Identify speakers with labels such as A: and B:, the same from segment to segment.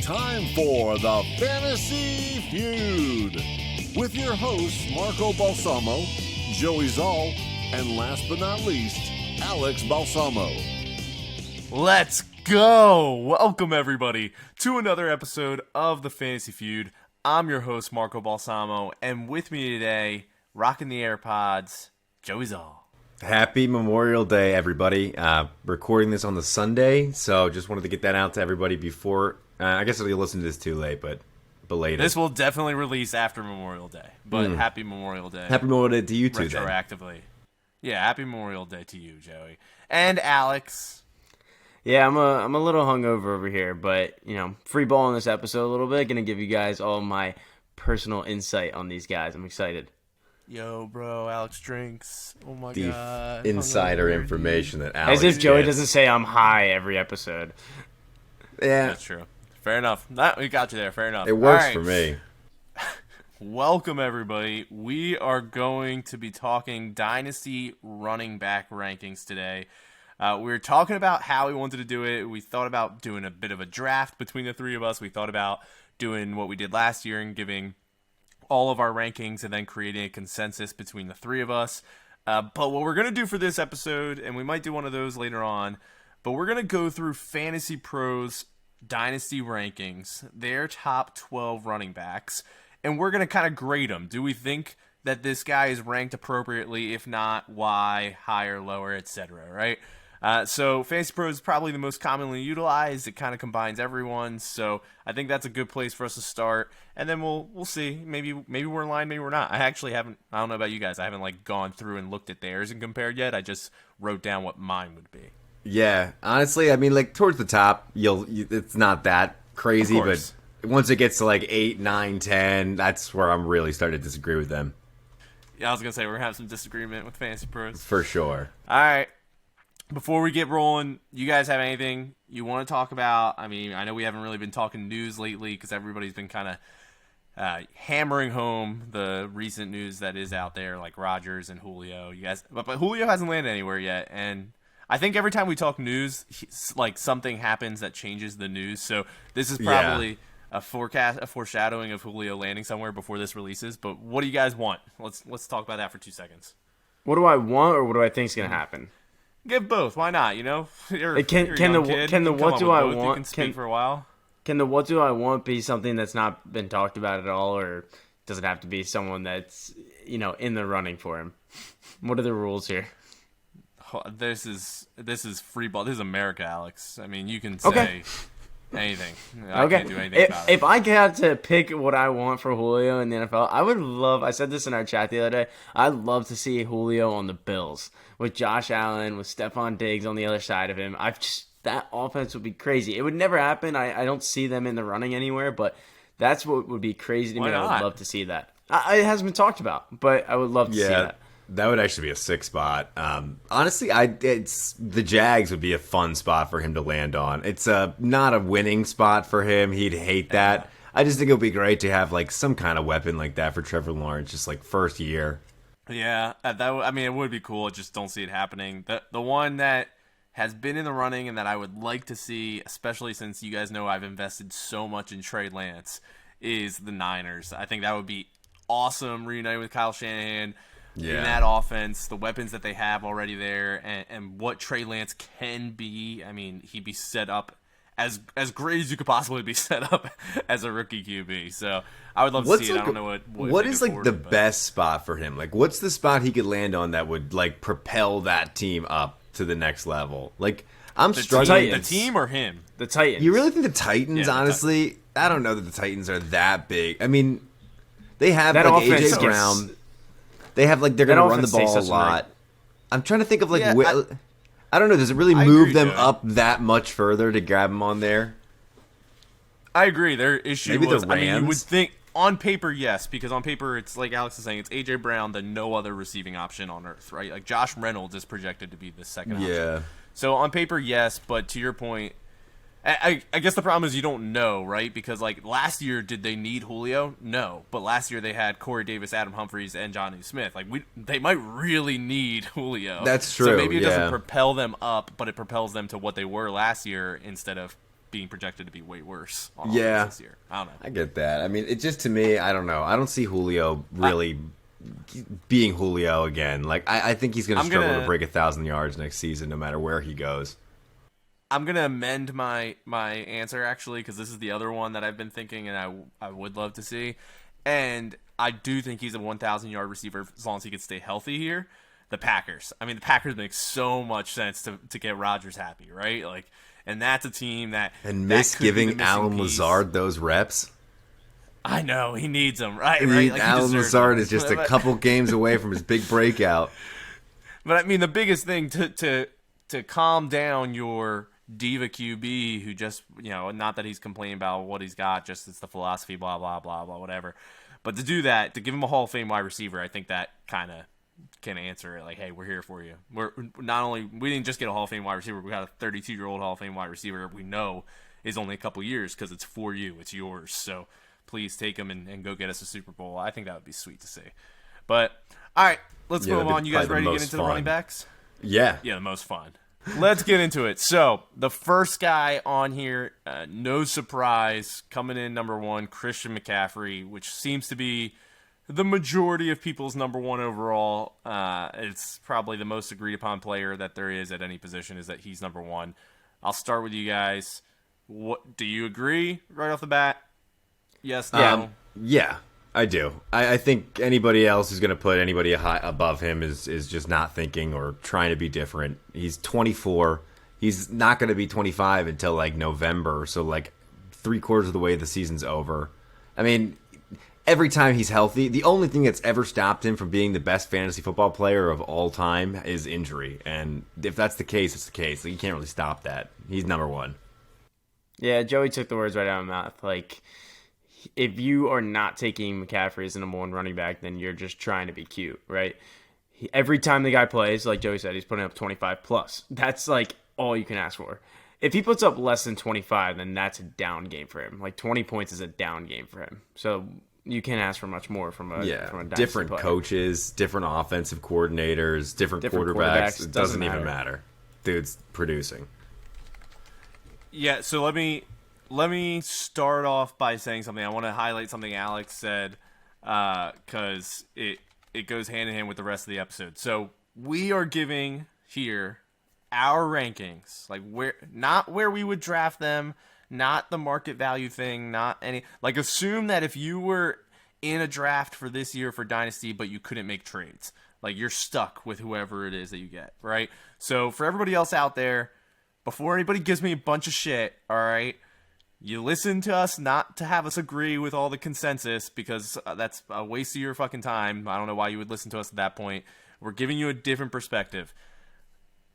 A: time for the Fantasy Feud with your hosts Marco Balsamo, Joey Zoll, and last but not least, Alex Balsamo.
B: Let's go! Welcome everybody to another episode of the Fantasy Feud. I'm your host Marco Balsamo, and with me today, rocking the AirPods, Joey Zoll.
C: Happy Memorial Day, everybody. Recording this on the Sunday, so just wanted to get that out to everybody before. I guess you'll listen to this too late, but belated.
B: This will definitely release after Memorial Day, but happy Memorial Day.
C: Happy Memorial Day to you too,
B: retroactively. Then. Yeah, happy Memorial Day to you, Joey. And Alex.
D: Yeah, I'm a little hungover over here, but, free ball in this episode a little bit. Going to give you guys all my personal insight on these guys. I'm excited.
B: Yo, bro, Alex drinks. Oh, my
C: the
B: God.
C: Insider information that Alex
D: As if Joey
C: gets.
D: doesn't say I'm high every episode.
C: Yeah.
B: That's true. Fair enough. We got you there. Fair enough.
C: It works
B: right.
C: for me.
B: Welcome, everybody. We are going to be talking Dynasty running back rankings today. We were talking about how we wanted to do it. We thought about doing a bit of a draft between the three of us. We thought about doing what we did last year and giving all of our rankings and then creating a consensus between the three of us. But what we're going to do for this episode, and we might do one of those later on, but we're going to go through Fantasy Pros Dynasty rankings, their top 12 running backs, and we're going to kind of grade them. Do we think that this guy is ranked appropriately? If not, why, higher, lower, etc., right? So Fantasy Pros is probably the most commonly utilized. It kind of combines everyone, so I think that's a good place for us to start. And then we'll see. Maybe we're in line, maybe we're not. I actually haven't. I don't know about you guys. I haven't gone through and looked at theirs and compared yet. I just wrote down what mine would be.
C: Yeah, honestly, I mean, towards the top, it's not that crazy, but once it gets to 8, 9, 10, that's where I'm really starting to disagree with them.
B: Yeah, I was gonna say we're gonna have some disagreement with Fantasy Pros
C: for sure.
B: All right. Before we get rolling, you guys have anything you want to talk about? I mean, I know we haven't really been talking news lately because everybody's been kind of hammering home the recent news that is out there, like Rodgers and Julio. You guys, but Julio hasn't landed anywhere yet, and I think every time we talk news, something happens that changes the news. So this is probably a foreshadowing of Julio landing somewhere before this releases. But what do you guys want? Let's talk about that for 2 seconds.
D: What do I want, or what do I think is going to happen?
B: Give both. Why not? You're
D: what do I want?
B: You can speak for a while.
D: Can the what do I want be something that's not been talked about at all, or does it have to be someone that's in the running for him? What are the rules here?
B: This is free ball. This is America, Alex. I mean, you can say anything. I can't do anything about it.
D: If I had to pick what I want for Julio in the NFL, I would love, I said this in our chat the other day, I'd love to see Julio on the Bills with Josh Allen, with Stephon Diggs on the other side of him. That offense would be crazy. It would never happen. I don't see them in the running anywhere, but that's what would be crazy to me. I would love to see that. It hasn't been talked about, but I would love to see that.
C: That would actually be a sick spot. Honestly, it's the Jags would be a fun spot for him to land on. It's not a winning spot for him. He'd hate that. I just think it would be great to have some kind of weapon like that for Trevor Lawrence, just first year.
B: Yeah, it would be cool. I just don't see it happening. The one that has been in the running and that I would like to see, especially since you guys know I've invested so much in Trey Lance, is the Niners. I think that would be awesome, reuniting with Kyle Shanahan. In that offense, the weapons that they have already there, and what Trey Lance can be. I mean, he'd be set up as great as you could possibly be set up as a rookie QB. So I would love to see it. I don't know what
C: is the best spot for him? What's the spot he could land on that would propel that team up to the next level? I'm struggling.
B: The team or him?
D: The Titans.
C: You really think the Titans? Yeah, honestly, I don't know that the Titans are that big. I mean, they have AJ Brown. They have they're going to run the ball a lot. I'm trying to think of I don't know. Does it really move them up that much further to grab them on there?
B: I agree. Their issue
C: maybe
B: was,
C: the Rams.
B: I mean, you would think on paper, yes, because on paper it's like Alex is saying, it's AJ Brown, the no other receiving option on earth, right? Josh Reynolds is projected to be the second option.
C: Yeah.
B: So on paper, yes, but to your point, I guess the problem is you don't know, right? Because last year, did they need Julio? No, but last year they had Corey Davis, Adam Humphries, and Jonnu Smith. They might really need Julio.
C: That's true.
B: So maybe it doesn't propel them up, but it propels them to what they were last year instead of being projected to be way worse on
C: yeah,
B: offense this year. I don't know.
C: I get that. I mean, it just, to me, I don't know. I don't see Julio really being Julio again. Like, I think he's going to struggle to break 1,000 yards next season no matter where he goes.
B: I'm going to amend my answer, actually, because this is the other one that I've been thinking and I would love to see. And I do think he's a 1,000-yard receiver as long as he can stay healthy here. The Packers. I mean, the Packers make so much sense to get Rodgers happy, right? Like, and that's a team that
C: giving Alan Lazard those reps.
B: I know he needs them, right?
C: Like, Alan Lazard is just a couple games away from his big breakout.
B: But I mean, the biggest thing to calm down your diva QB, who just, not that he's complaining about what he's got, just it's the philosophy, blah blah blah blah whatever. But to do that, to give him a Hall of Fame wide receiver, I think that kind of can answer it. Like, hey, we're here for you. We didn't just get a Hall of Fame wide receiver. We got a 32-year-old Hall of Fame wide receiver we know is only a couple years because it's for you. It's yours. So please take him and go get us a Super Bowl. I think that would be sweet to see. But, all right, let's move on. You guys ready to get into the running backs?
C: Yeah.
B: Yeah, the most fun. Let's get into it. So, the first guy on here, no surprise, coming in number 1, Christian McCaffrey, which seems to be the majority of people's number 1 overall. It's probably the most agreed upon player that there is at any position is that he's number 1. I'll start with you guys. What do you agree right off the bat? Yes, no?
C: Yeah, I do. I think anybody else who's going to put anybody high above him is just not thinking or trying to be different. He's 24. He's not going to be 25 until like November, so like 3/4 of the way the season's over. I mean, every time he's healthy, the only thing that's ever stopped him from being the best fantasy football player of all time is injury. And if that's the case, it's the case. Like, you can't really stop that. He's number 1.
D: Yeah, Joey took the words right out of my mouth. Like, if you are not taking McCaffrey as the number 1 running back, then you're just trying to be cute, right? Every time the guy plays, like Joey said, he's putting up 25 plus. That's like all you can ask for. If he puts up less than 25, then that's a down game for him. Like 20 points is a down game for him. So you can't ask for much more from a
C: different
D: player.
C: Coaches, different offensive coordinators, different quarterbacks. It doesn't even matter. Dude's producing.
B: Yeah, so let me start off by saying something. I want to highlight something Alex said because it goes hand in hand with the rest of the episode. So we are giving here our rankings, like not where we would draft them, not the market value thing, not any, like, assume that if you were in a draft for this year for Dynasty, but you couldn't make trades, like, you're stuck with whoever it is that you get, right? So for everybody else out there, before anybody gives me a bunch of shit, all right, you listen to us not to have us agree with all the consensus, because that's a waste of your fucking time. I don't know why you would listen to us at that point. We're giving you a different perspective.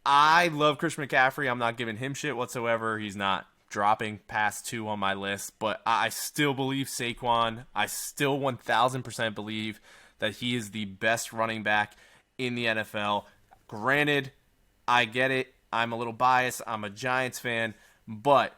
B: I love Christian McCaffrey. I'm not giving him shit whatsoever. He's not dropping past 2 on my list, but I still believe Saquon. I still 1,000% believe that he is the best running back in the NFL. Granted, I get it. I'm a little biased. I'm a Giants fan, but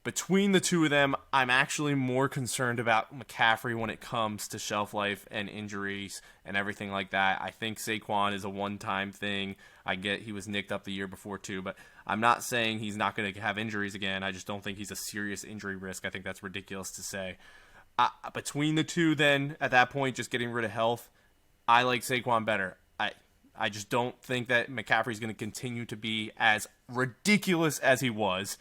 B: between the two of them, I'm actually more concerned about McCaffrey when it comes to shelf life and injuries and everything like that. I think Saquon is a one-time thing. I get he was nicked up the year before too, but I'm not saying he's not going to have injuries again. I just don't think he's a serious injury risk. I think that's ridiculous to say. Between the two then, at that point, just getting rid of health, I like Saquon better. I just don't think that McCaffrey's going to continue to be as ridiculous as he was.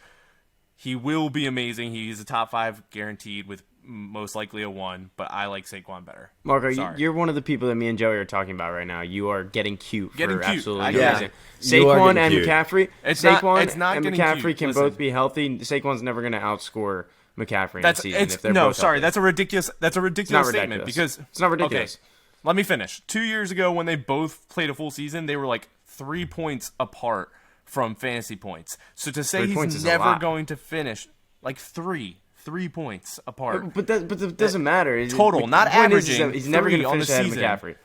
B: He will be amazing. He's a top 5 guaranteed with most likely a 1, but I like Saquon better.
D: Marco, you're one of the people that me and Joey are talking about right now. You are getting cute absolutely no reason. Saquon and McCaffrey, McCaffrey can both be healthy. Saquon's never going to outscore McCaffrey in the season if they're both healthy.
B: That's a ridiculous statement because
D: it's not ridiculous.
B: Okay, let me finish. 2 years ago when they both played a full season, they were like 3 points apart from fantasy points. So to say he's never going to finich, like 3 points apart.
D: But that doesn't matter.
B: Total, not averaging.
D: He's never going to finish ahead of McCaffrey.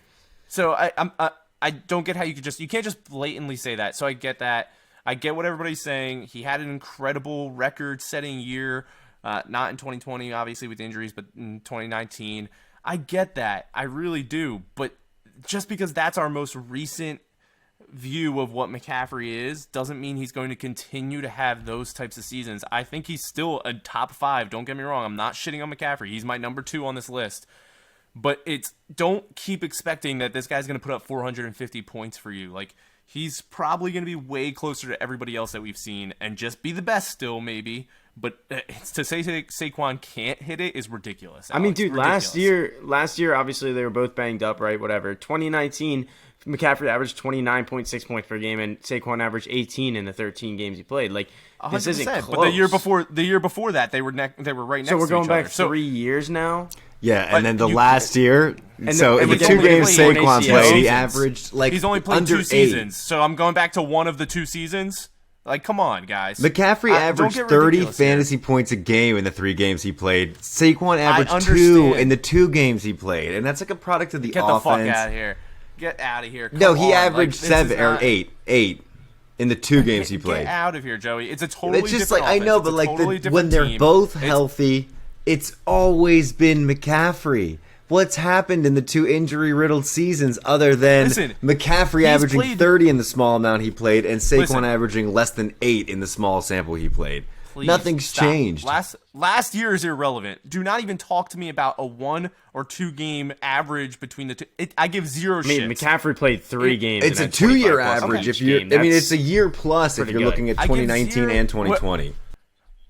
B: So I don't get how you can't just blatantly say that. So I get that. I get what everybody's saying. He had an incredible record-setting year, not in 2020, obviously with injuries, but in 2019. I get that. I really do. But just because that's our most recent view of what McCaffrey is doesn't mean he's going to continue to have those types of seasons. I think he's still a top 5. Don't get me wrong. I'm not shitting on McCaffrey. He's my number 2 on this list. But don't keep expecting that this guy's going to put up 450 points for you. Like, he's probably going to be way closer to everybody else that we've seen and just be the best still, maybe. But to say Saquon can't hit it is ridiculous.
D: I mean, dude, last year, obviously they were both banged up, right? Whatever. 2019, McCaffrey averaged 29.6 points per game, and Saquon averaged 18 in the 13 games he played. Like, this isn't close.
B: But the year before that, they were right next to each other.
D: So we're going back 3 years now.
C: Yeah, and then the last year. So in the 2 games Saquon played, he averaged
B: he's only played 2 seasons. So I'm going back to one of the 2 seasons. Like, come on, guys.
C: McCaffrey averaged 30 fantasy points a game in the 3 games he played. Saquon averaged 2 in the 2 games he played, and that's like a product of the offense.
B: Get the fuck out of here. Get out of here.
C: No, he averaged 7 or 8 in the 2 games he played.
B: Get out of here, Joey. It's a totally
C: it's just
B: different
C: like
B: offense.
C: I know, but like when they're both healthy, it's always been McCaffrey. What's happened in the 2 injury-riddled seasons other than McCaffrey averaging 30 in the small amount he played and Saquon averaging less than 8 in the small sample he played? Nothing's changed.
B: Last year is irrelevant. Do not even talk to me about a 1 or 2 game average between the 2. I give 0 shits.
D: I mean, McCaffrey played 3 games.
C: It's a 2-year average. If you, it's a year plus if you're looking at 2019 and 2020.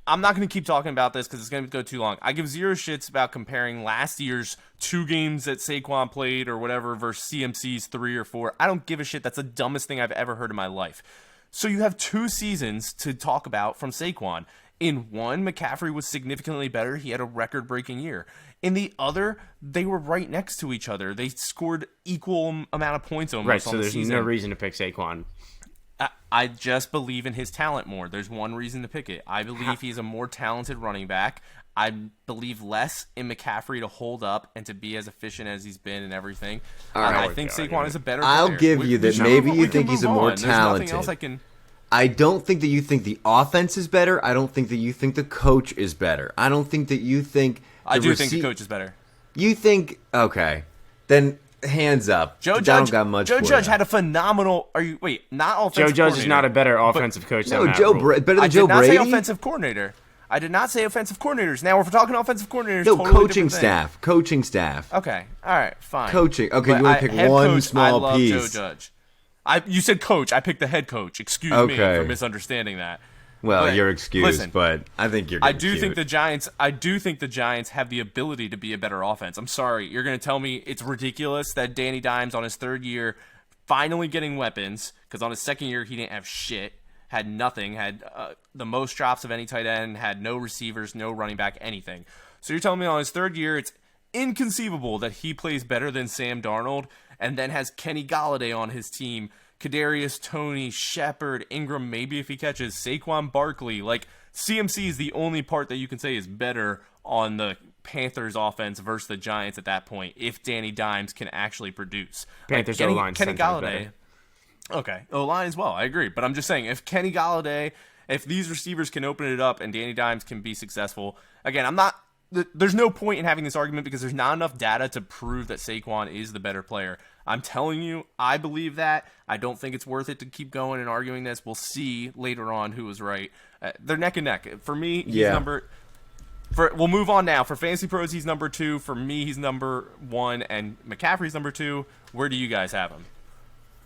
B: I'm not going to keep talking about this because it's going to go too long. I give 0 shits about comparing last year's 2 games that Saquon played or whatever versus CMC's 3 or 4. I don't give a shit. That's the dumbest thing I've ever heard in my life. So you have 2 seasons to talk about from Saquon. In one, McCaffrey was significantly better. He had a record-breaking year. In the other, they were right next to each other. They scored equal amount of points almost on the season.
D: Right, so there's no reason to pick Saquon.
B: I just believe in his talent more. There's one reason to pick it. I believe he's a more talented running back. I believe less in McCaffrey to hold up and to be as efficient as he's been and everything. I think Saquon is a better player.
C: I'll give you that. Maybe you think he's a more talented.
B: There's nothing else I can...
C: I don't think that you think the offense is better. I don't think that you think the coach is better. I don't think that you think...
B: I do think the coach is better.
C: You think... Okay. Then... Hands up.
B: Joe Judge had a phenomenal. Not offensive.
D: Joe Judge is not a better offensive coach than Matt
C: Rule. Better than Joe Brady.
B: I did not say offensive coordinator. I did not say offensive coordinators. Now, if we're talking offensive coordinators,
C: no,
B: totally
C: coaching staff. Coaching staff.
B: Okay, all right, fine.
C: Coaching. Okay, you want to pick one small piece. I love Joe
B: Judge. You said coach. I picked the head coach. Excuse me for misunderstanding that.
C: Well, you're excused, but I think you're.
B: I do think the Giants have the ability to be a better offense. I'm sorry, you're going to tell me it's ridiculous that Danny Dimes on his 3rd year finally getting weapons, because on his 2nd year he didn't have shit, had nothing, had the most drops of any tight end, had no receivers, no running back, anything. So you're telling me on his 3rd year it's inconceivable that he plays better than Sam Darnold, and then has Kenny Golladay on his team. Kadarius Toney, Shepard, Ingram, maybe if he catches, Saquon Barkley. Like, CMC is the only part that you can say is better on the Panthers offense versus the Giants at that point, if Danny Dimes can actually produce.
D: Panthers O-line
B: Kenny Golladay. Okay, O-line as well, I agree. But I'm just saying, if Kenny Golladay, if these receivers can open it up and Danny Dimes can be successful, again, there's no point in having this argument because there's not enough data to prove that Saquon is the better player. I'm telling you, I believe that. I don't think it's worth it to keep going and arguing this. We'll see later on who was right. They're neck and neck. For me, he's we'll move on now. For Fantasy Pros, he's number 2. For me, he's number 1. And McCaffrey's number 2. Where do you guys have him?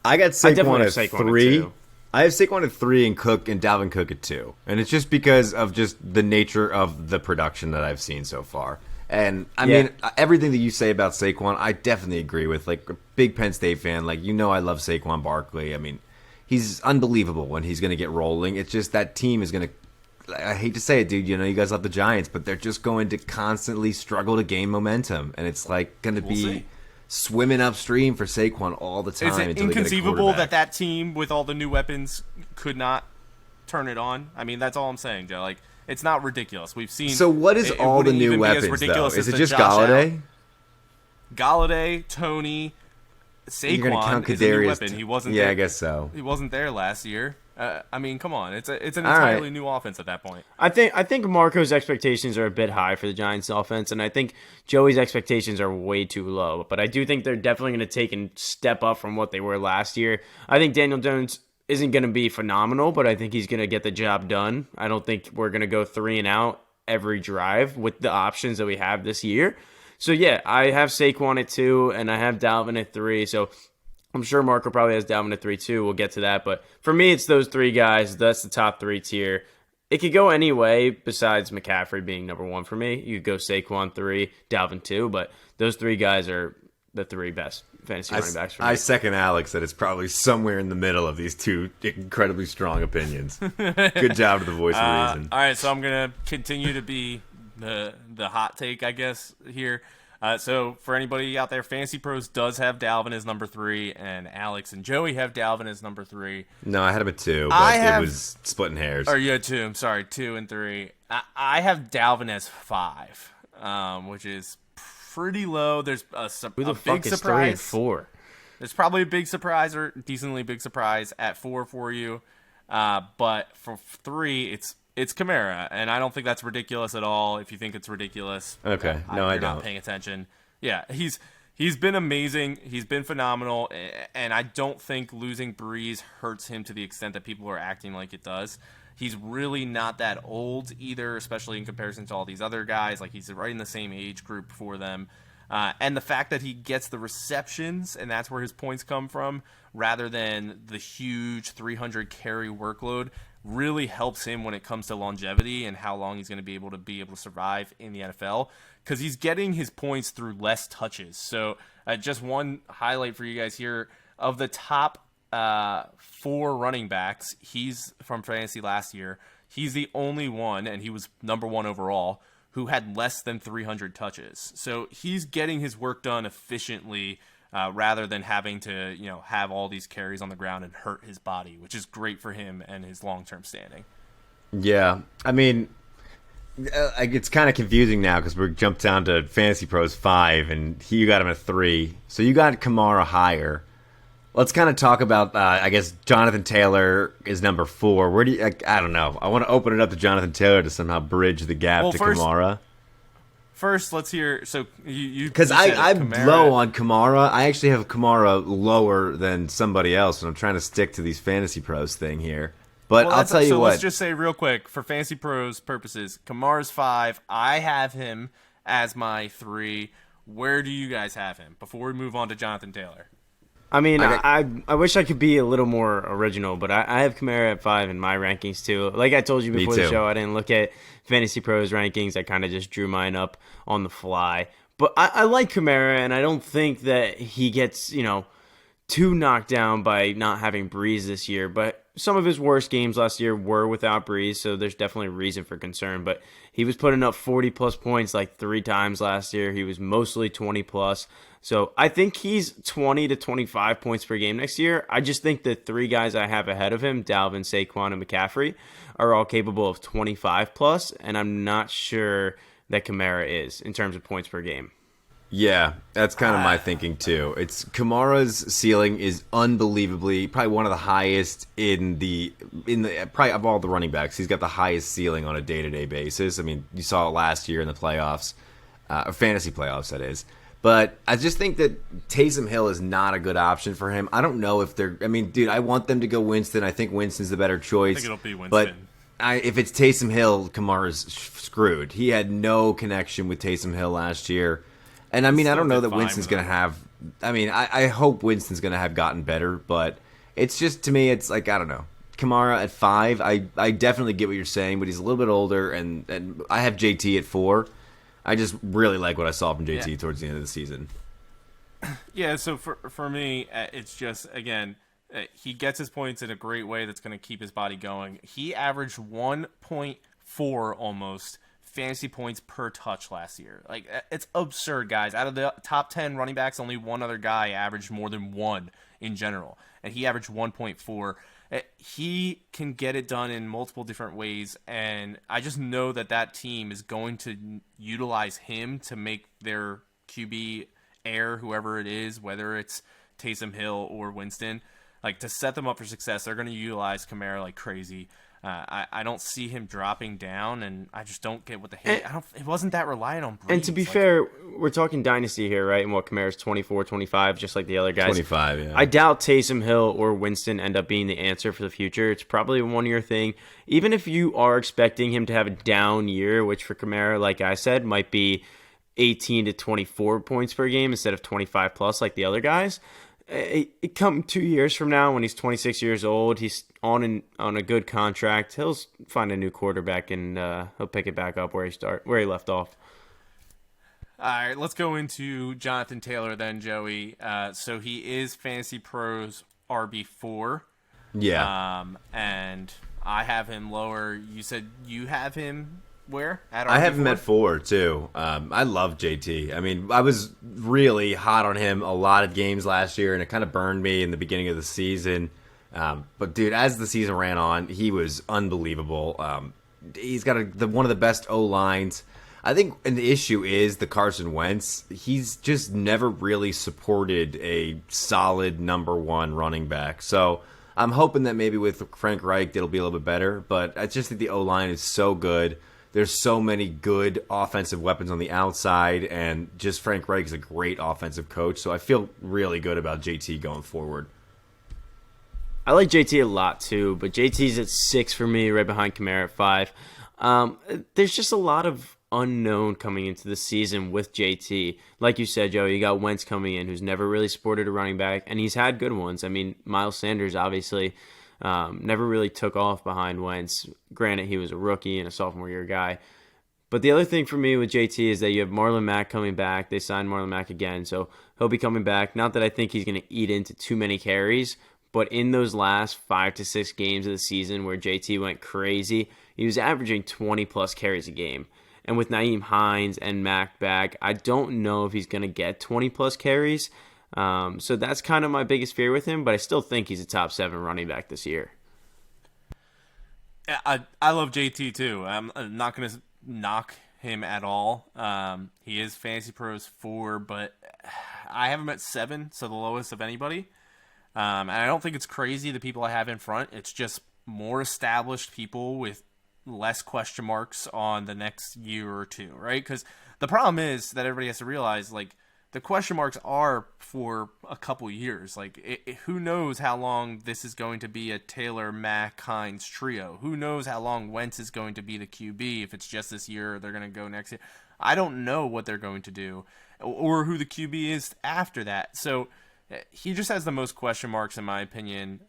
C: I got Saquon at 3. I have Saquon at 3 and Dalvin Cook at 2. And it's just because of just the nature of the production that I've seen so far. And, I mean, everything that you say about Saquon, I definitely agree with. Like, a big Penn State fan, I love Saquon Barkley. I mean, he's unbelievable when he's going to get rolling. It's just that team is going to, I hate to say it, dude, you guys love the Giants, but they're just going to constantly struggle to gain momentum. And it's, going to be swimming upstream for Saquon all the time.
B: Is it inconceivable that team, with all the new weapons, could not turn it on? I mean, that's all I'm saying, Joe. It's not ridiculous. We've seen.
C: So what is all the new weapons, though? Is it just Golladay?
B: Golladay, Toney, Saquon.
C: You're gonna count
B: is a new weapon. He wasn't.
C: Yeah, I guess so.
B: He wasn't there last year. I mean, come on, it's an entirely new offense at that point.
D: I think Marco's expectations are a bit high for the Giants offense, and I think Joey's expectations are way too low. But I do think they're definitely going to take a step up from what they were last year. I think Daniel Jones isn't going to be phenomenal, but I think he's going to get the job done. I don't think we're going to go 3 and out every drive with the options that we have this year. So yeah, I have Saquon at 2, and I have Dalvin at 3. So I'm sure Marco probably has Dalvin at 3 too. We'll get to that. But for me, it's those 3 guys. That's the top 3 tier. It could go any way besides McCaffrey being number 1 for me. You could go Saquon 3, Dalvin 2, but those 3 guys are the 3 best fantasy running backs for me.
C: I second Alex that it's probably somewhere in the middle of these 2 incredibly strong opinions. Good job to the voice of reason.
B: All right, so I'm going to continue to be the hot take, I guess, here. So for anybody out there, Fantasy Pros does have Dalvin as number 3, and Alex and Joey have Dalvin as number 3.
C: No, I had him at 2, but it was splitting hairs.
B: Or you had 2, I'm sorry, 2 and 3. I have Dalvin as 5, which is pretty low. There's a big surprise.
D: 3 and 4?
B: There's probably a big surprise or decently big surprise at 4 for you. But for 3, it's Kamara, and I don't think that's ridiculous at all. If you think it's ridiculous,
C: okay, no, I don't.
B: Not paying attention. Yeah, he's been amazing. He's been phenomenal, and I don't think losing Breeze hurts him to the extent that people are acting like it does. He's really not that old either, especially in comparison to all these other guys. Like, he's right in the same age group for them. And the fact that he gets the receptions, and that's where his points come from, rather than the huge 300 carry workload, really helps him when it comes to longevity and how long he's going to be able to survive in the NFL, because he's getting his points through less touches. So just one highlight for you guys here, of the top 4 running backs, he's from fantasy last year, he's the only one, and he was number 1 overall, who had less than 300 touches. So he's getting his work done efficiently, rather than having to, have all these carries on the ground and hurt his body, which is great for him and his long-term standing.
C: Yeah, I mean, it's kind of confusing now because we're jumped down to Fantasy Pros 5, and you got him at 3. So you got Kamara higher. Let's kind of talk about, I guess, Jonathan Taylor is number 4. Where do you, I don't know. I want to open it up to Jonathan Taylor to somehow bridge the gap to Kamara.
B: First, let's hear. So you
C: because I'm low on Kamara. I actually have Kamara lower than somebody else, and I'm trying to stick to these Fantasy Pros thing here. But I'll tell you what.
B: Let's just say real quick, for Fantasy Pros purposes, Kamara's 5. I have him as my 3. Where do you guys have him before we move on to Jonathan Taylor?
D: I mean, I wish I could be a little more original, but I have Kamara at 5 in my rankings too. Like I told you before the show, I didn't look at Fantasy Pros rankings. I kind of just drew mine up on the fly. But I like Kamara, and I don't think that he gets, too knocked down by not having Breeze this year. But some of his worst games last year were without Breeze, so there's definitely reason for concern. But he was putting up 40-plus points like 3 times last year. He was mostly 20-plus. So I think he's 20 to 25 points per game next year. I just think the 3 guys I have ahead of him, Dalvin, Saquon, and McCaffrey, are all capable of 25-plus, and I'm not sure that Kamara is in terms of points per game.
C: Yeah, that's kind of my thinking too. It's Kamara's ceiling is unbelievably probably one of the highest in the probably of all the running backs. He's got the highest ceiling on a day-to-day basis. I mean, you saw it last year in the playoffs, fantasy playoffs, that is. But I just think that Taysom Hill is not a good option for him. I don't know if they're. I mean, dude, I want them to go Winston. I think Winston's the better choice.
B: I think it'll be Winston.
C: But if it's Taysom Hill, Kamara's screwed. He had no connection with Taysom Hill last year. And I mean, I don't know that Winston's going to have. I mean, I hope Winston's going to have gotten better, but it's just, to me, it's like, I don't know. Kamara at 5, I definitely get what you're saying, but he's a little bit older, and I have JT at 4. I just really like what I saw from JT towards the end of the season.
B: Yeah, so for me, it's just, again, he gets his points in a great way that's going to keep his body going. He averaged 1.4 almost fantasy points per touch last year. Like, it's absurd, guys. Out of the top 10 running backs, only one other guy averaged more than 1 in general, and he averaged 1.4. He can get it done in multiple different ways, and I just know that team is going to utilize him to make their QB air, whoever it is, whether it's Taysom Hill or Winston. like to set them up for success, they're going to utilize Kamara like crazy. I don't see him dropping down, and I just don't get what the hate. It wasn't that reliant on Breeze.
D: And to be fair, we're talking dynasty here, right? And what, Kamara's 24, 25, just like the other guys.
C: 25, yeah.
D: I doubt Taysom Hill or Winston end up being the answer for the future. It's probably a one-year thing. Even if you are expecting him to have a down year, which for Kamara, like I said, might be 18 to 24 points per game instead of 25 plus like the other guys. It come 2 years from now when he's 26 years old, he's on a good contract. He'll find a new quarterback and he'll pick it back up where he left off.
B: All right, let's go into Jonathan Taylor then, Joey. So he is Fantasy Pros RB4.
C: Yeah.
B: And I have him lower. You said you have him where? At RB4?
C: I have him at 4 too. I love JT. I mean, I was really hot on him a lot of games last year, and it kind of burned me in the beginning of the season. But dude, as the season ran on, he was unbelievable. He's got one of the best O lines. I think an issue is the Carson Wentz. He's just never really supported a solid number one running back. So I'm hoping that maybe with Frank Reich it'll be a little bit better. But I just think the O line is so good. There's so many good offensive weapons on the outside, and just Frank Reich is a great offensive coach. So I feel really good about JT going forward.
D: I like JT a lot too, but JT's at 6 for me, right behind Kamara at 5. There's just a lot of unknown coming into the season with JT. Like you said, Joe, you got Wentz coming in, who's never really supported a running back, and he's had good ones. I mean, Miles Sanders obviously never really took off behind Wentz. Granted, he was a rookie and a sophomore year guy. But the other thing for me with JT is that you have Marlon Mack coming back. They signed Marlon Mack again, so he'll be coming back. Not that I think he's going to eat into too many carries, but in those last 5 to 6 games of the season where JT went crazy, he was averaging 20-plus carries a game. And with Nyheim Hines and Mack back, I don't know if he's going to get 20-plus carries. So that's kind of my biggest fear with him, but I still think he's a top 7 running back this year.
B: I love JT too. I'm not going to knock him at all. He is Fantasy Pros 4, but I have him at 7, so the lowest of anybody. And I don't think it's crazy the people I have in front. It's just more established people with less question marks on the next year or two, right? Because the problem is that everybody has to realize, like, the question marks are for a couple years. Like, who knows how long this is going to be a Taylor, Mack, Hines trio? Who knows how long Wentz is going to be the QB, if it's just this year or they're going to go next year? I don't know what they're going to do or who the QB is after that. So he just has the most question marks, in my opinion,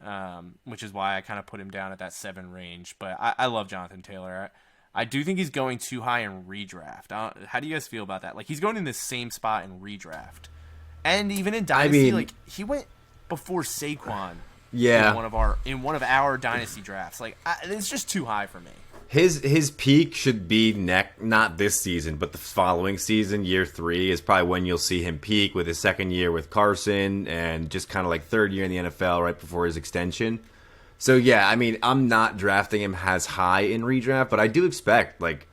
B: which is why I kind of put him down at that 7 range. But I love Jonathan Taylor. I do think he's going too high in redraft. How do you guys feel about that? Like, he's going in the same spot in redraft. And even in Dynasty, like, he went before Saquon in one of our Dynasty drafts. Like, it's just too high for me.
C: His peak should be not this season, but the following season, year 3, is probably when you'll see him peak with his second year with Carson and just kind of like third year in the NFL right before his extension. So, yeah, I mean, I'm not drafting him as high in redraft, but I do expect, like,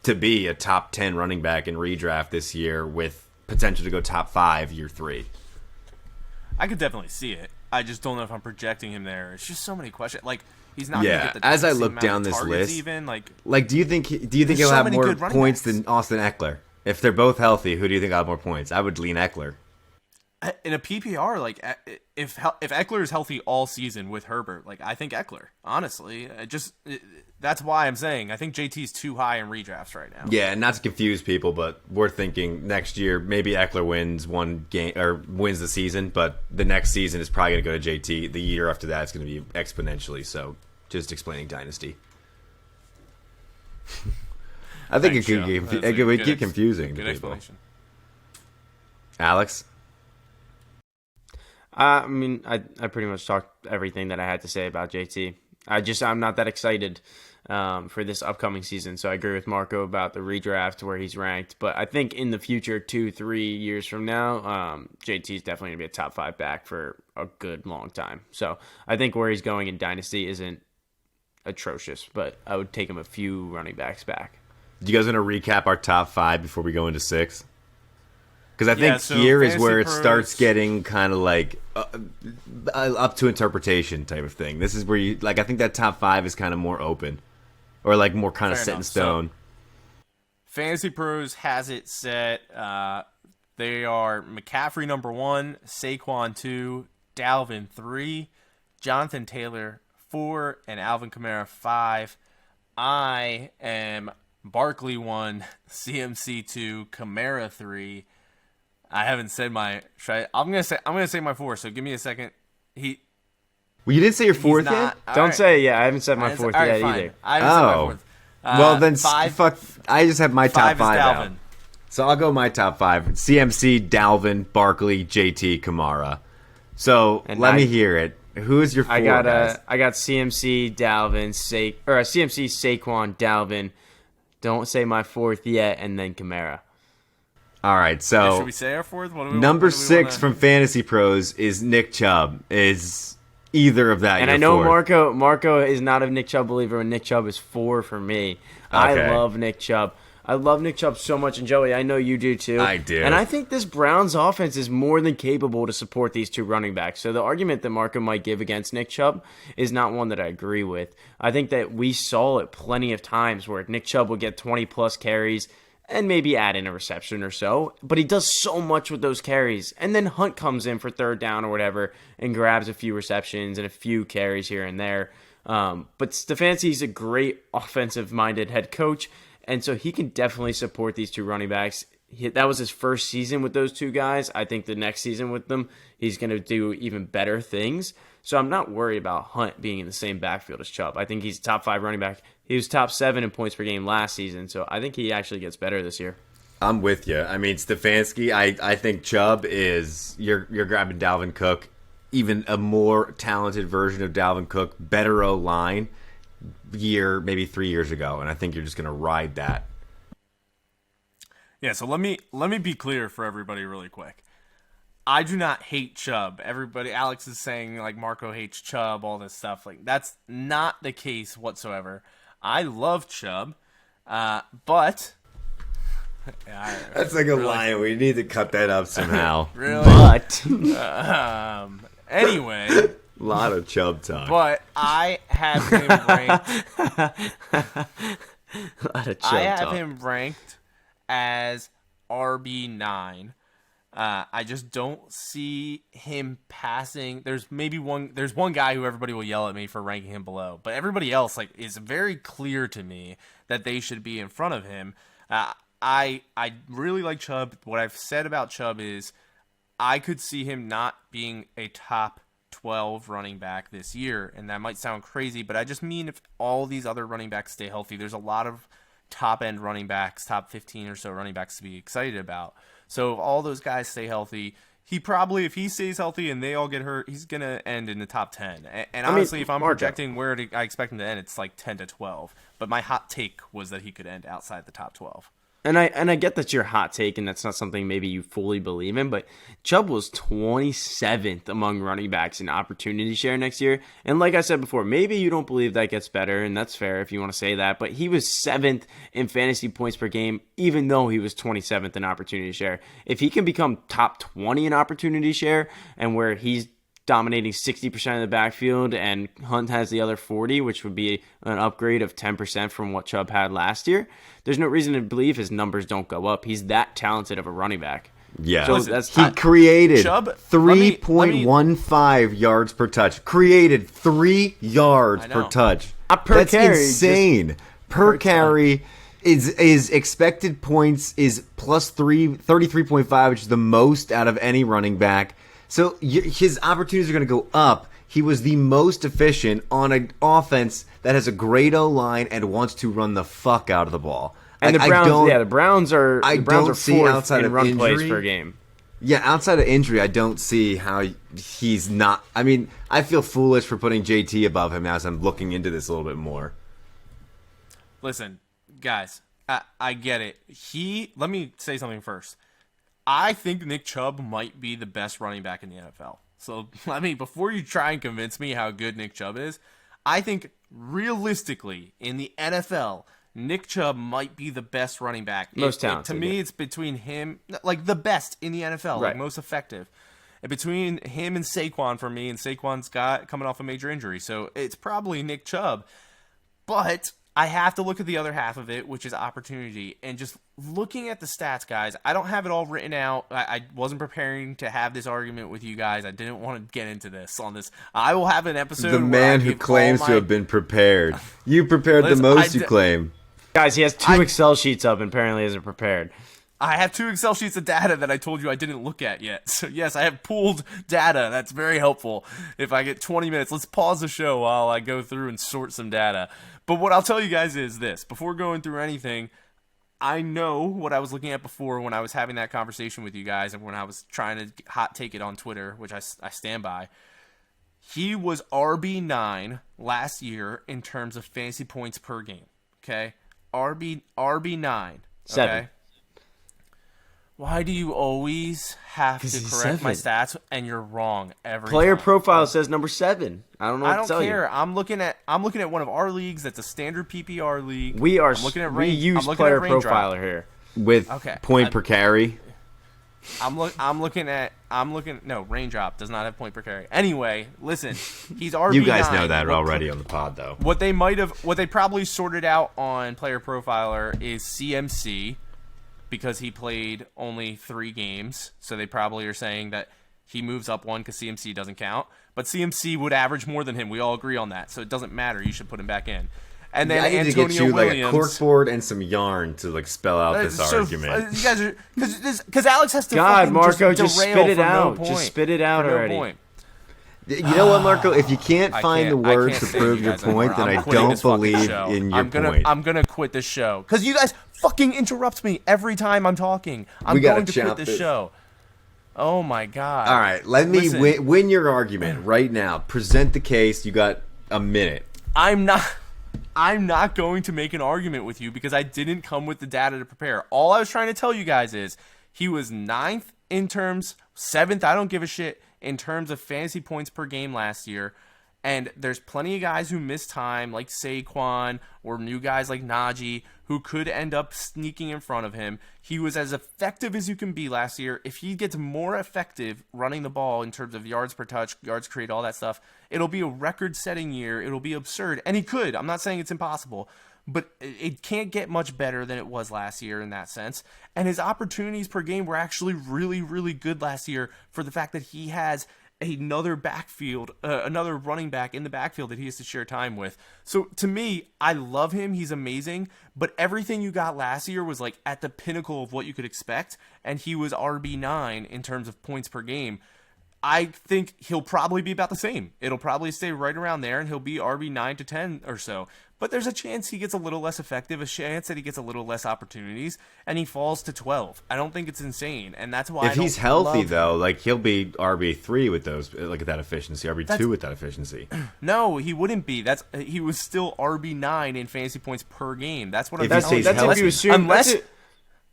C: to be a top 10 running back in redraft this year with potential to go top 5 year 3.
B: I could definitely see it. I just don't know if I'm projecting him there. It's just so many questions. Like, he's not going to get the
C: as I
B: same
C: look
B: amount
C: down
B: of
C: this
B: targets
C: list,
B: even. Like,
C: do you think he'll
B: so
C: have
B: many
C: more
B: good running
C: points
B: backs.
C: than Austin Eckler? If they're both healthy, who do you think will have more points? I would lean Eckler.
B: in a PPR, like, if Eckler is healthy all season with Herbert, like, I think Eckler, honestly. That's why I'm saying I think JT's too high in redrafts right now.
C: Yeah, and not to confuse people, but we're thinking next year maybe Eckler wins one game or wins the season, but the next season is probably going to go to JT. The year after that is going to be exponentially. So just explaining Dynasty. I think it could get confusing to people. Alex?
D: I mean, I pretty much talked everything that I had to say about JT. I'm not that excited for this upcoming season. So I agree with Marco about the redraft where he's ranked. But I think in the future, 2-3 years from now, JT is definitely going to be a top 5 back for a good long time. So I think where he's going in Dynasty isn't atrocious, but I would take him a few running backs back.
C: You guys want to recap our top 5 before we go into 6? Because I think here is where it starts getting kind of like up to interpretation type of thing. This is where you like. I think that top 5 is kind of more open, or like more kind of set in stone.
B: So, Fantasy Pros has it set. They are McCaffrey number 1, Saquon 2, Dalvin 3, Jonathan Taylor 4, and Alvin Kamara 5. I am Barkley 1, CMC 2, Kamara 3. I haven't said my. I'm gonna say my 4. So give me a second.
C: Well, you didn't say your 4th yet.
D: Don't say I haven't said my 4th yet either.
B: I haven't said my 4th.
C: Well then, fuck. I just have my top 5 out. So I'll go my top 5: CMC, Dalvin, Barkley, JT, Kamara. So let me hear it. Who is your 4?
D: Guys? I got CMC, Dalvin, CMC, Saquon, Dalvin. Don't say my 4th yet, and then Kamara.
C: All right, so
B: should we say our 4th?
C: Number 6 from Fantasy Pros is Nick Chubb. Is either of that?
D: And
C: your
D: I know
C: 4th?
D: Marco is not a Nick Chubb believer, and Nick Chubb is 4 for me. Okay. I love Nick Chubb. I love Nick Chubb so much, and Joey, I know you do too.
C: I do.
D: And I think this Browns offense is more than capable to support these 2 running backs. So the argument that Marco might give against Nick Chubb is not one that I agree with. I think that we saw it plenty of times where Nick Chubb would get 20-plus carries and maybe add in a reception or so, but he does so much with those carries. And then Hunt comes in for 3rd down or whatever and grabs a few receptions and a few carries here and there. But Stefanski's a great offensive-minded head coach, and so he can definitely support these 2 running backs. That was his first season with those 2 guys. I think the next season with them, he's going to do even better things. So I'm not worried about Hunt being in the same backfield as Chubb. I think he's top 5 running back. He was top 7 in points per game last season, so I think he actually gets better this year.
C: I'm with you. I mean, Stefanski, I think Chubb is, you're grabbing Dalvin Cook, even a more talented version of Dalvin Cook, better O-line, maybe 3 years ago, and I think you're just going to ride that.
B: Yeah, so let me be clear for everybody really quick. I do not hate Chubb. Alex is saying like Marco hates Chubb, all this stuff. Like that's not the case whatsoever. I love Chubb, but
C: that's like a line. We need to cut that up somehow.
B: Really?
D: But
B: anyway,
C: a lot of Chubb talk.
B: But I have him ranked. Him ranked as RB9. I just don't see him passing. There's one guy who everybody will yell at me for ranking him below, but everybody else is very clear to me that they should be in front of him. I really like Chubb. What I've said about Chubb is I could see him not being a top 12 running back this year, and that might sound crazy, but I just mean if all these other running backs stay healthy, there's a lot of top-end running backs, top 15 or so running backs to be excited about. So if all those guys stay healthy, if he stays healthy and they all get hurt, he's going to end in the top 10. And honestly, if I'm projecting where I expect him to end, it's like 10 to 12. But my hot take was that he could end outside the top 12.
D: And I get that's your hot take, and that's not something maybe you fully believe in, but Chubb was 27th among running backs in opportunity share next year. And like I said before, maybe you don't believe that gets better, and that's fair if you want to say that, but he was 7th in fantasy points per game, even though he was 27th in opportunity share. If he can become top 20 in opportunity share, and where he's dominating 60% of the backfield, and Hunt has the other 40, which would be an upgrade of 10% from what Chubb had last year, there's no reason to believe his numbers don't go up. He's that talented of a running back.
C: Yeah.
D: So
C: he created 3.15 yards per touch. Created 3 yards per touch.
D: Per
C: That's
D: carry,
C: insane. Per carry. Is expected points is plus 33.5, which is the most out of any running back. So his opportunities are going to go up. He was the most efficient on an offense that has a great O-line and wants to run the fuck out of the ball.
D: And the Browns are fourth
C: outside
D: in run plays per game.
C: Yeah, outside of injury, I don't see how he's not. I mean, I feel foolish for putting JT above him as I'm looking into this a little bit more.
B: Listen, guys, I get it. Let me say something first. I think Nick Chubb might be the best running back in the NFL. So, before you try and convince me how good Nick Chubb is, I think realistically in the NFL, Nick Chubb might be the best running back.
D: Most talented.
B: To me, it's between him, like the best in the NFL,
D: Right.
B: like most effective. And between him and Saquon for me, and Saquon's coming off a major injury, so it's probably Nick Chubb. But I have to look at the other half of it, which is opportunity. And just looking at the stats, guys, I don't have it all written out. I wasn't preparing to have this argument with you guys. I didn't want to get into this on this. I will have an episode.
C: The man who claims to have been prepared. You prepared the most, you claim.
D: Guys, he has two Excel sheets up and apparently isn't prepared.
B: I have 2 Excel sheets of data that I told you I didn't look at yet. So, yes, I have pooled data. That's very helpful. If I get 20 minutes, let's pause the show while I go through and sort some data. But what I'll tell you guys is this. Before going through anything, I know what I was looking at before when I was having that conversation with you guys and when I was trying to hot take it on Twitter, which I stand by. He was RB9 last year in terms of fantasy points per game. Okay? RB9.
D: 7.
B: Okay? Why do you always have to correct my stats and you're wrong every
D: Player
B: time?
D: profile says number 7. I don't know what
B: I
D: to tell
B: don't care.
D: you.
B: I'm looking at one of our leagues that's a standard PPR league.
D: We use player profiler here
C: With point per carry.
B: No, raindrop does not have point per carry. Anyway, listen, he's RB9.
C: You guys know that already on the pod, though.
B: What they probably sorted out on player profiler is CMC, because he played only 3 games. So they probably are saying that he moves up 1 because CMC doesn't count. But CMC would average more than him. We all agree on that. So it doesn't matter. You should put him back in. And then
C: I need
B: Antonio
C: to get you
B: Williams,
C: like a corkboard and some yarn to like spell out this argument.
B: You guys are because Alex has to.
D: God, Marco,
B: just
D: spit it out.
B: No
D: just spit it out already.
B: Point.
C: You know what, Marco? If you can't find the words to prove your point, then I don't believe in your point.
B: I'm gonna quit this show because you guys fucking interrupt me every time I'm talking. I'm going to quit this show. Oh my god!
C: All right, let me win your argument right now. Present the case. You got a minute.
B: I'm not going to make an argument with you because I didn't come with the data to prepare. All I was trying to tell you guys is he was 9th in terms, 7th, I don't give a shit, in terms of fantasy points per game last year. And there's plenty of guys who miss time, like Saquon, or new guys like Najee, who could end up sneaking in front of him. He was as effective as you can be last year. If he gets more effective running the ball in terms of yards per touch, yards created, all that stuff, it'll be a record-setting year. It'll be absurd. And he could. I'm not saying it's impossible. But it can't get much better than it was last year in that sense. And his opportunities per game were actually really, really good last year for the fact that he has another another running back in the backfield that he has to share time with. So to me, I love him. He's amazing. But everything you got last year was like at the pinnacle of what you could expect. And he was RB9 in terms of points per game. I think he'll probably be about the same. It'll probably stay right around there, and he'll be RB9 to 10 or so. But there's a chance he gets a little less effective, a chance that he gets a little less opportunities, and he falls to 12. I don't think it's insane, and that's why
C: if he's healthy, though, like he'll be RB3 with those, like at that efficiency, RB2 with that efficiency.
B: No, he wouldn't be. He was still RB9 in fantasy points per game. That's what I'm
C: saying.
B: That's
C: if
B: you assume.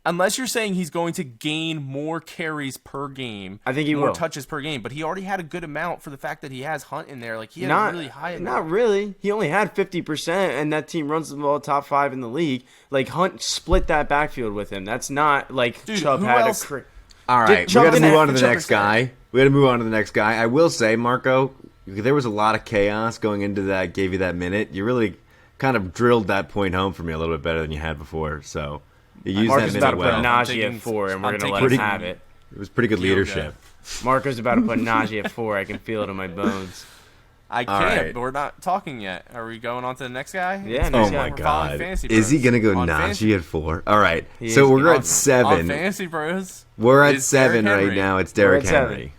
B: Unless you're saying he's going to gain more carries per game,
D: I think he
B: more
D: will.
B: touches per game, but he already had a good amount for the fact that he has Hunt in there. Like he had a really high amount.
D: Not really. He only had 50%, and that team runs the ball top 5 in the league. Like Hunt split that backfield with him. That's not like Chubb had
B: else?
C: All right, we got to move on to the next guy. I will say, Marco, there was a lot of chaos going into that. Gave you that minute. You really kind of drilled that point home for me a little bit better than you had before. So.
D: Marco's about to put Najee at 4, and we're going to let him have it.
C: It was pretty good leadership.
D: Marco's about to put Najee at 4. I can feel it in my bones.
B: I can't, but we're not talking yet. Are we going on to the next guy?
D: Yeah, next
C: guy.
D: Oh,
C: my God. Is he going to go Najee at 4? All right. So we're at 7.
B: On Fantasy Bros.
C: We're at 7 right now. It's Derrick Henry.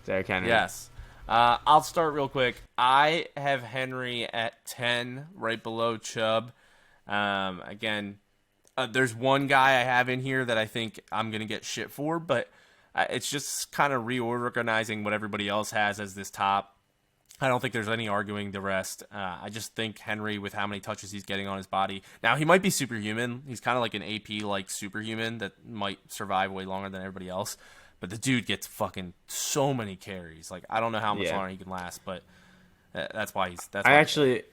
D: Derrick Henry.
B: Yes. I'll start real quick. I have Henry at 10, right below Chubb. Again, there's one guy I have in here that I think I'm going to get shit for, but it's just kind of reorganizing what everybody else has as this top. I don't think there's any arguing the rest. I just think Henry, with how many touches he's getting on his body. Now, he might be superhuman. He's kind of like an AP-like superhuman that might survive way longer than everybody else. But the dude gets fucking so many carries. Like, I don't know how much longer he can last, but That's why he's.
D: I actually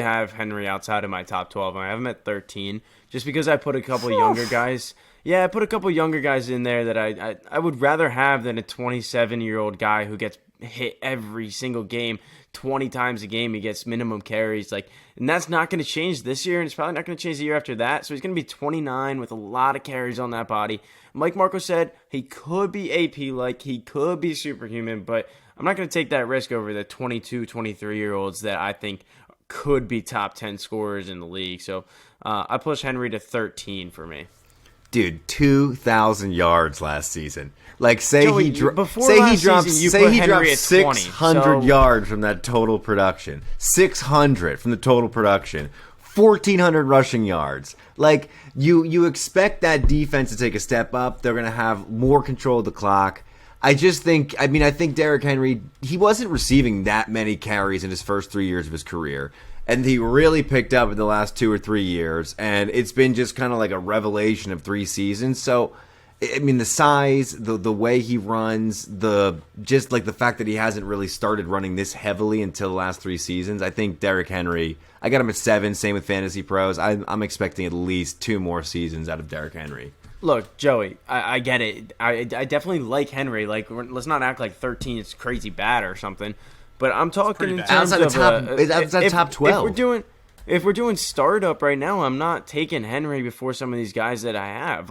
D: have Henry outside of my top 12, and I have him at 13, just because I put a couple younger guys. Yeah, I put a couple younger guys in there that I would rather have than a 27-year-old guy who gets hit every single game, 20 times a game. He gets minimum carries, and that's not going to change this year, and it's probably not going to change the year after that. So he's going to be 29 with a lot of carries on that body. Like Marco said, he could be AP, he could be superhuman, but I'm not going to take that risk over the 22, 23-year-olds that I think could be top 10 scorers in the league. So I push Henry to 13 for me.
C: Dude, 2,000 yards last season. Say
D: Joey,
C: he drops 600 yards from that total production. 600 from the total production. 1,400 rushing yards. You expect that defense to take a step up. They're going to have more control of the clock. I think Derrick Henry, he wasn't receiving that many carries in his first 3 years of his career. And he really picked up in the last 2 or 3 years. And it's been just kind of like a revelation of 3 seasons. So, the size, the way he runs, the fact that he hasn't really started running this heavily until the last 3 seasons. I think Derrick Henry, I got him at 7, same with Fantasy Pros. I'm expecting at least 2 more seasons out of Derrick Henry.
D: Look, Joey, I get it. I definitely like Henry. Let's not act like 13 is crazy bad or something. But I'm talking in terms of
C: top 12.
D: If we're doing startup right now, I'm not taking Henry before some of these guys that I have.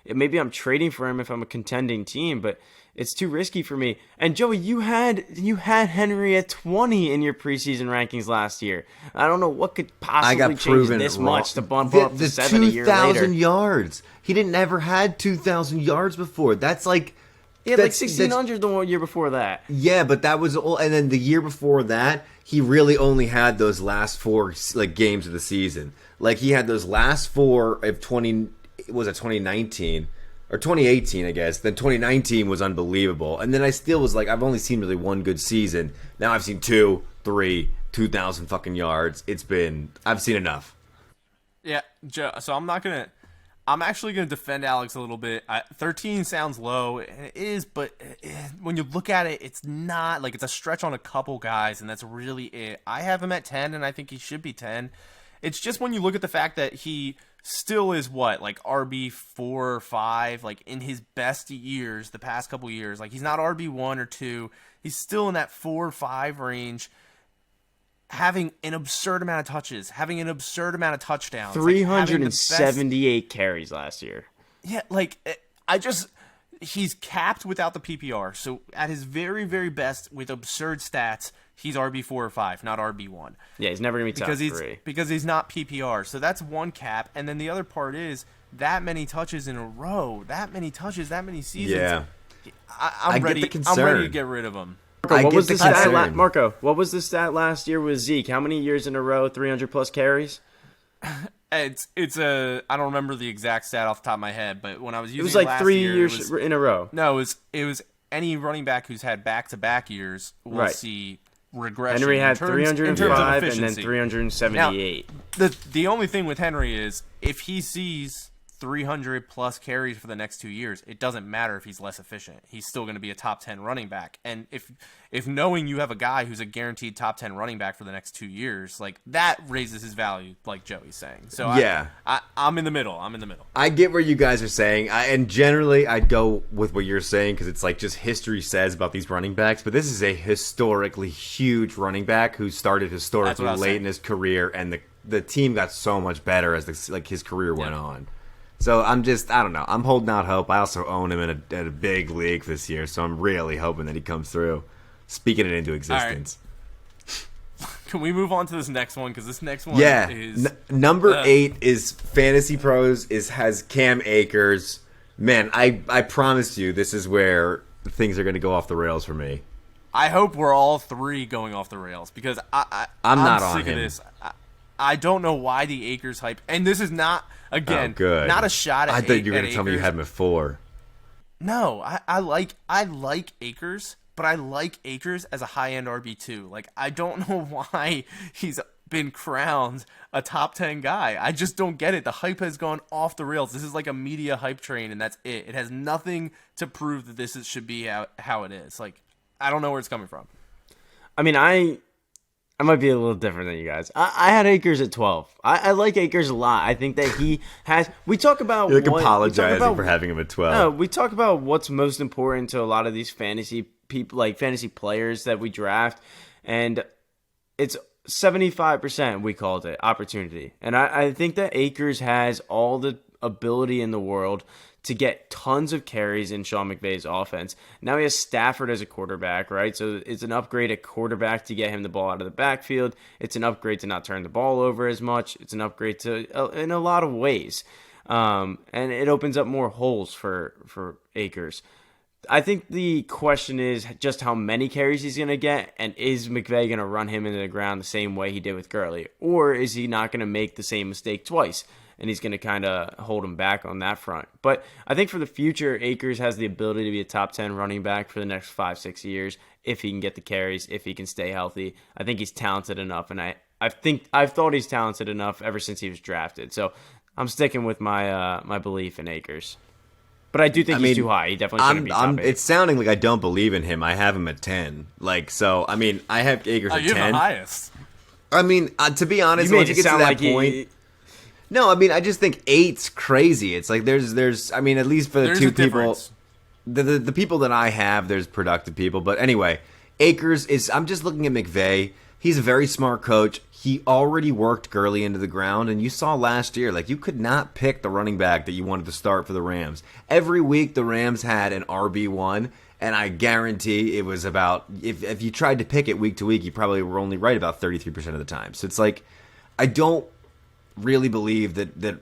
D: Maybe I'm trading for him if I'm a contending team, but it's too risky for me. And Joey, you had Henry at 20 in your preseason rankings last year. I don't know what could possibly change this much to bump up to 7 a year later.
C: 2,000 yards. He didn't ever had 2,000 yards before. That's
D: Yeah, 1,600 the year before that.
C: Yeah, but that was all. And then the year before that, he really only had those last 4 games of the season. He had those last 4 of 2019 or 2018, I guess. Then 2019 was unbelievable, and then I still was I've only seen really 1 good season. Now I've seen 2, 3, 2,000 fucking yards. I've seen enough.
B: Yeah, Joe. So I'm actually going to defend Alex a little bit. 13 sounds low, and it is, but when you look at it, it's not. It's a stretch on a couple guys, and that's really it. I have him at 10, and I think he should be 10. It's just when you look at the fact that he still is RB 4 or 5, in his best years, the past couple years. He's not RB 1 or 2. He's still in that 4 or 5 range, having an absurd amount of touches, having an absurd amount of touchdowns.
D: 378 carries last year.
B: Yeah, he's capped without the PPR. So at his very, very best with absurd stats, he's RB 4 or 5, not RB 1.
D: Yeah, he's never going to be top 3.
B: Because he's not PPR. So that's one cap. And then the other part is that many touches in a row, that many touches, that many seasons.
C: Yeah.
B: I'm ready to get rid of him.
D: Marco, what was the stat last year with Zeke? How many years in a row, 300-plus carries?
B: I don't remember the exact stat off the top of my head, but when I was using
D: it was 3 years in a row.
B: No, it was any running back who's had back-to-back years will see regression.
D: Henry had 305 and then 378.
B: Now, the only thing with Henry is if he sees 300-plus carries for the next 2 years, it doesn't matter if he's less efficient. He's still going to be a top 10 running back. And if knowing you have a guy who's a guaranteed top 10 running back for the next 2 years, that raises his value, like Joey's saying. So
C: yeah,
B: I'm in the middle.
C: I get where you guys are saying, and generally I go with what you're saying because it's just history says about these running backs. But this is a historically huge running back who started historically late in his career, and the team got so much better as his career went on. So I don't know. I'm holding out hope. I also own him in a big league this year, so I'm really hoping that he comes through, speaking it into existence.
B: Right. Can we move on to this next one? Because this next one is...
C: Number 8 is Fantasy Pros, has Cam Akers. Man, I promise you this is where things are going to go off the rails for me.
B: I hope we're all 3 going off the rails, because I'm
C: not
B: sick
C: on him.
B: of this. I don't know why the Akers hype, and this is not... Again, not a shot at
C: I thought you were going to tell me you had him at 4.
B: No, I like Akers, but I like Akers as a high-end RB2. I don't know why he's been crowned a top 10 guy. I just don't get it. The hype has gone off the rails. This is like a media hype train, and that's it. It has nothing to prove that should be how it is. I don't know where it's coming from.
D: I mean, I might be a little different than you guys. I had Akers at 12. I like Akers a lot. I think that he has. We talk about
C: You're like apologizing for having him at 12.
D: No, we talk about what's most important to a lot of these fantasy people, like fantasy players that we draft, and it's 75%. We called it opportunity, and I think that Akers has all the ability in the world to get tons of carries in Sean McVay's offense. Now he has Stafford as a quarterback, right? So it's an upgrade at quarterback to get him the ball out of the backfield. It's an upgrade to not turn the ball over as much. It's an upgrade to in a lot of ways. And it opens up more holes for Akers. I think the question is just how many carries he's going to get, and is McVay going to run him into the ground the same way he did with Gurley? Or is he not going to make the same mistake twice? And he's going to kind of hold him back on that front. But I think for the future, Akers has the ability to be a top 10 running back for the next 5-6 years if he can get the carries, if he can stay healthy. I think he's talented enough, and I've thought he's talented enough ever since he was drafted. So I'm sticking with my my belief in Akers. But I do think he's too high. He definitely shouldn't be top 8.
C: It's sounding like I don't believe in him. I have him at 10. I have Akers at 10.
B: You're the highest.
C: To be honest, once you get to that point... No, I just think 8's crazy. It's like there's at least for the two people, the people that I have, there's productive people. But anyway, Akers is, I'm just looking at McVay. He's a very smart coach. He already worked Gurley into the ground, and you saw last year, you could not pick the running back that you wanted to start for the Rams. Every week the Rams had an RB1, and I guarantee it was about, if you tried to pick it week to week, you probably were only right about 33% of the time. So it's like, I don't really believe that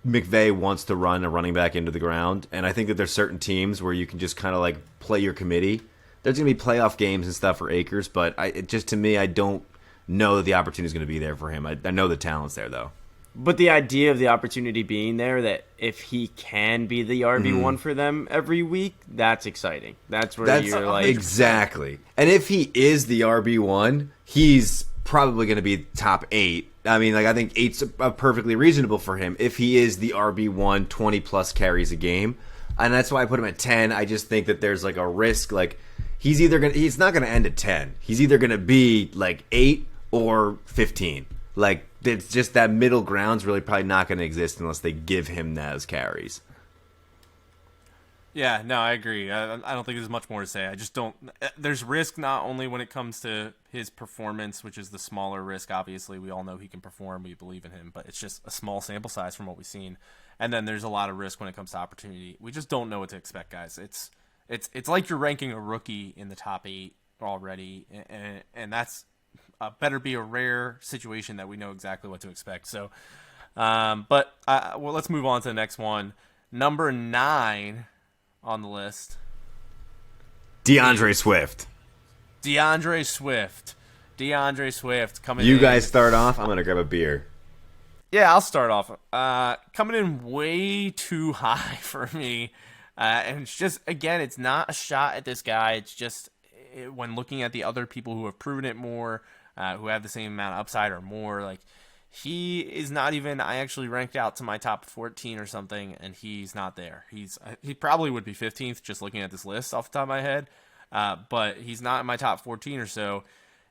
C: McVay wants to run a running back into the ground, and I think that there's certain teams where you can just kind of play your committee. There's going to be playoff games and stuff for Akers, but to me, I don't know that the opportunity is going to be there for him. I know the talent's there, though.
D: But the idea of the opportunity being there, that if he can be the RB1 for them every week, that's exciting. That's you're like...
C: Exactly. And if he is the RB1, he's probably going to be top 8. I think 8's perfectly reasonable for him if he is the RB1, 20-plus carries a game. And that's why I put him at 10. I just think that there's a risk. He's not going to end at 10. He's either going to be 8 or 15. It's just that middle ground's really probably not going to exist unless they give him those carries.
B: Yeah, no, I agree. I don't think there's much more to say. I just don't... There's risk not only when it comes to his performance, which is the smaller risk, obviously. We all know he can perform. We believe in him. But it's just a small sample size from what we've seen. And then there's a lot of risk when it comes to opportunity. We just don't know what to expect, guys. It's like you're ranking a rookie in the top 8 already. And that's better be a rare situation that we know exactly what to expect. So, let's move on to the next one. Number 9... on the list,
C: DeAndre Swift.
B: DeAndre Swift coming in.
C: You guys start off. I'm going to grab a beer.
B: Yeah, I'll start off. Coming in way too high for me. And it's just, again, it's not a shot at this guy. It's just when looking at the other people who have proven it more, who have the same amount of upside or more, he is not even, I actually ranked out to my top 14 or something, and he's not there. He probably would be 15th just looking at this list off the top of my head, but he's not in my top 14 or so.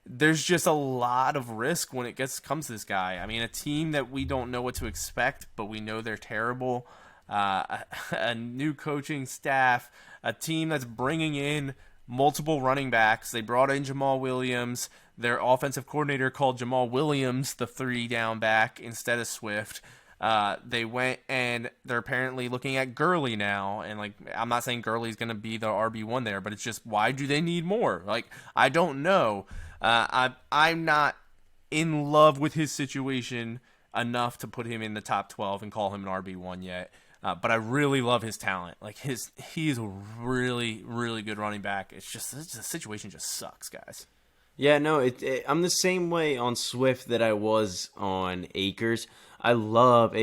B: There's just a lot of risk when it comes to this guy. A team that we don't know what to expect, but we know they're terrible. A new coaching staff, a team that's bringing in multiple running backs. They brought in Jamal Williams. Their offensive coordinator called Jamal Williams the 3-down back instead of Swift. They went and they're apparently looking at Gurley now. And I'm not saying Gurley's going to be the RB1 there, but it's just, why do they need more? I don't know. I'm not in love with his situation enough to put him in the top 12 and call him an RB1 yet. But I really love his talent. He's a really, really good running back. It's just the situation just sucks, guys.
D: Yeah, no, I'm the same way on Swift that I was on Akers. I love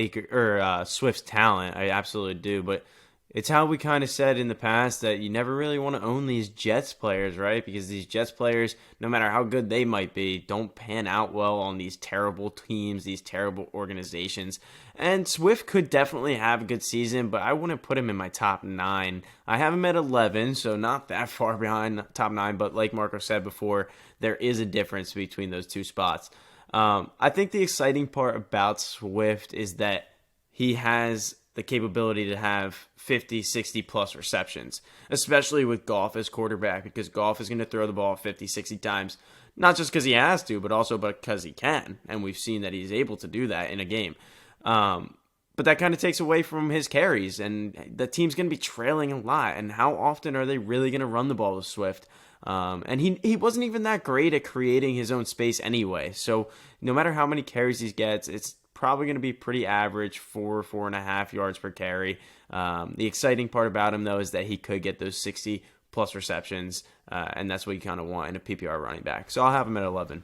D: Swift's talent. I absolutely do. But it's how we kind of said in the past that you never really want to own these Jets players, right? Because these Jets players, no matter how good they might be, don't pan out well on these terrible teams, these terrible organizations. And Swift could definitely have a good season, but I wouldn't put him in my top 9. I have him at 11, so not that far behind top 9, but like Marco said before, there is a difference between those two spots. I think the exciting part about Swift is that he has the capability to have 50, 60 plus receptions, especially with Goff as quarterback, because Goff is going to throw the ball 50, 60 times, not just because he has to, but also because he can. And we've seen that he's able to do that in a game. But that kind of takes away from his carries, and the team's going to be trailing a lot. And how often are they really going to run the ball with Swift? And he wasn't even that great at creating his own space anyway. So no matter how many carries he gets, it's probably going to be pretty average, 4.5 yards per carry. The exciting part about him, though, is that he could get those 60 plus receptions, and that's what you kind of want in a PPR running back. So I'll have him at 11.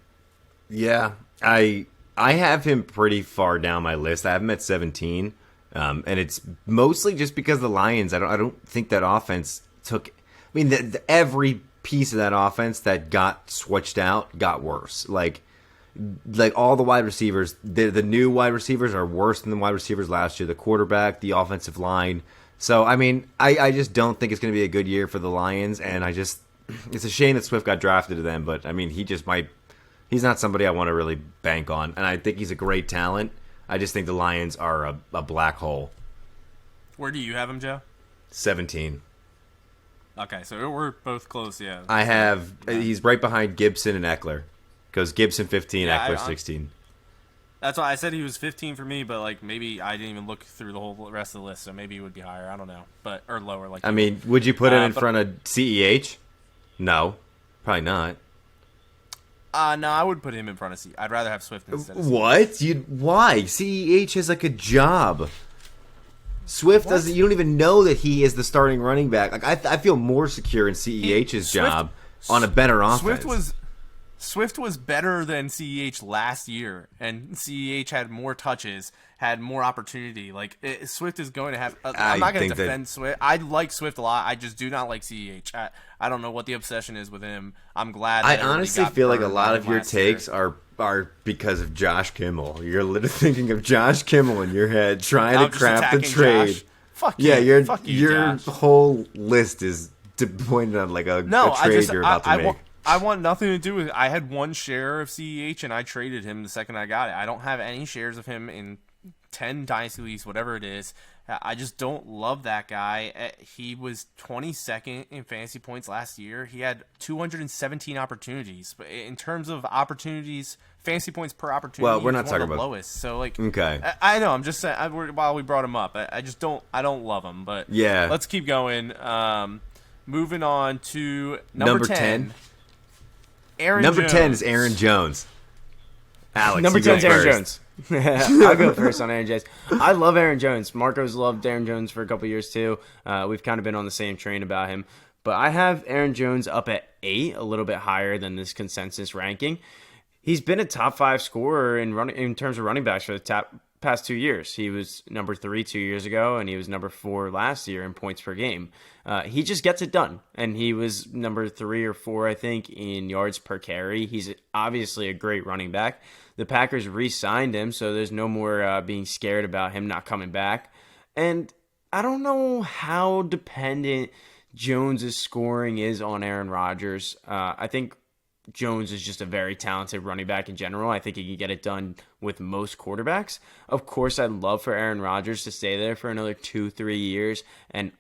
C: Yeah, I have him pretty far down my list. I have him at 17, and it's mostly just because the Lions. I don't think that offense took. I mean, every piece of that offense that got switched out got worse. Like all the wide receivers, the new wide receivers are worse than the wide receivers last year. The quarterback, the offensive line. So, I mean, I just don't think it's going to be a good year for the Lions, and it's a shame that Swift got drafted to them, but, I mean, he's not somebody I want to really bank on, and I think he's a great talent. I just think the Lions are a black hole.
B: Where do you have him, Joe?
C: 17.
B: Okay, so we're both close, yeah.
C: He's right behind Gibson and Eckler. Goes Gibson 15,
B: Yeah,
C: Eckler 16.
B: That's why I said he was 15 for me, but like maybe I didn't even look through the whole rest of the list, so maybe he would be higher. I don't know, or lower. Like
C: I mean, would you put him in front of CEH? No, probably not.
B: No, I would put him in front of I'd rather have Swift instead of
C: What? Why? CEH has like a job. Swift doesn't. You don't even know that he is the starting running back. Like I feel more secure in CEH's job on a better offense.
B: Swift was better than CEH last year, and CEH had more touches, had more opportunity. Like Swift is going to have. I'm not going to defend Swift. I like Swift a lot. I just do not like CEH. I don't know what the obsession is with him. I'm glad.
C: I honestly feel like a lot of your takes are because of Josh Kimmel. You're literally thinking of Josh Kimmel in your head, trying to craft the trade.
B: Josh. Fuck you.
C: Yeah,
B: your
C: whole list is pointed on like a trade you're about to make.
B: I want nothing to do with it. I had one share of CEH, and I traded him the second I got it. I don't have any shares of him in 10 Dynasty Leagues, whatever it is. I just don't love that guy. He was 22nd in fantasy points last year. He had 217 opportunities. But in terms of opportunities, fantasy points per opportunity,
C: well, we're not talking about
B: lowest. So, like,
C: okay.
B: I know. I'm just saying, while we brought him up, I just don't love him. But
C: yeah,
B: let's keep going. Moving on to number 10.
C: Number 10 is Aaron Jones. Alex,
D: number 10 is Aaron Jones. I'll go first on Aaron Jones. I love Aaron Jones. Marco's loved Aaron Jones for a couple years too. We've kind of been on the same train about him. But I have Aaron Jones up at 8, a little bit higher than this consensus ranking. He's been a top 5 scorer in terms of running backs for the past 2 years. He was number 3 2 years ago, and he was number 4 last year in points per game. He just gets it done, and he was number 3 or 4, I think, in yards per carry. He's obviously a great running back. The Packers re-signed him, so there's no more being scared about him not coming back. And I don't know how dependent Jones' scoring is on Aaron Rodgers. I think Jones is just a very talented running back in general. I think he can get it done with most quarterbacks. Of course, I'd love for Aaron Rodgers to stay there for another 2-3 years. And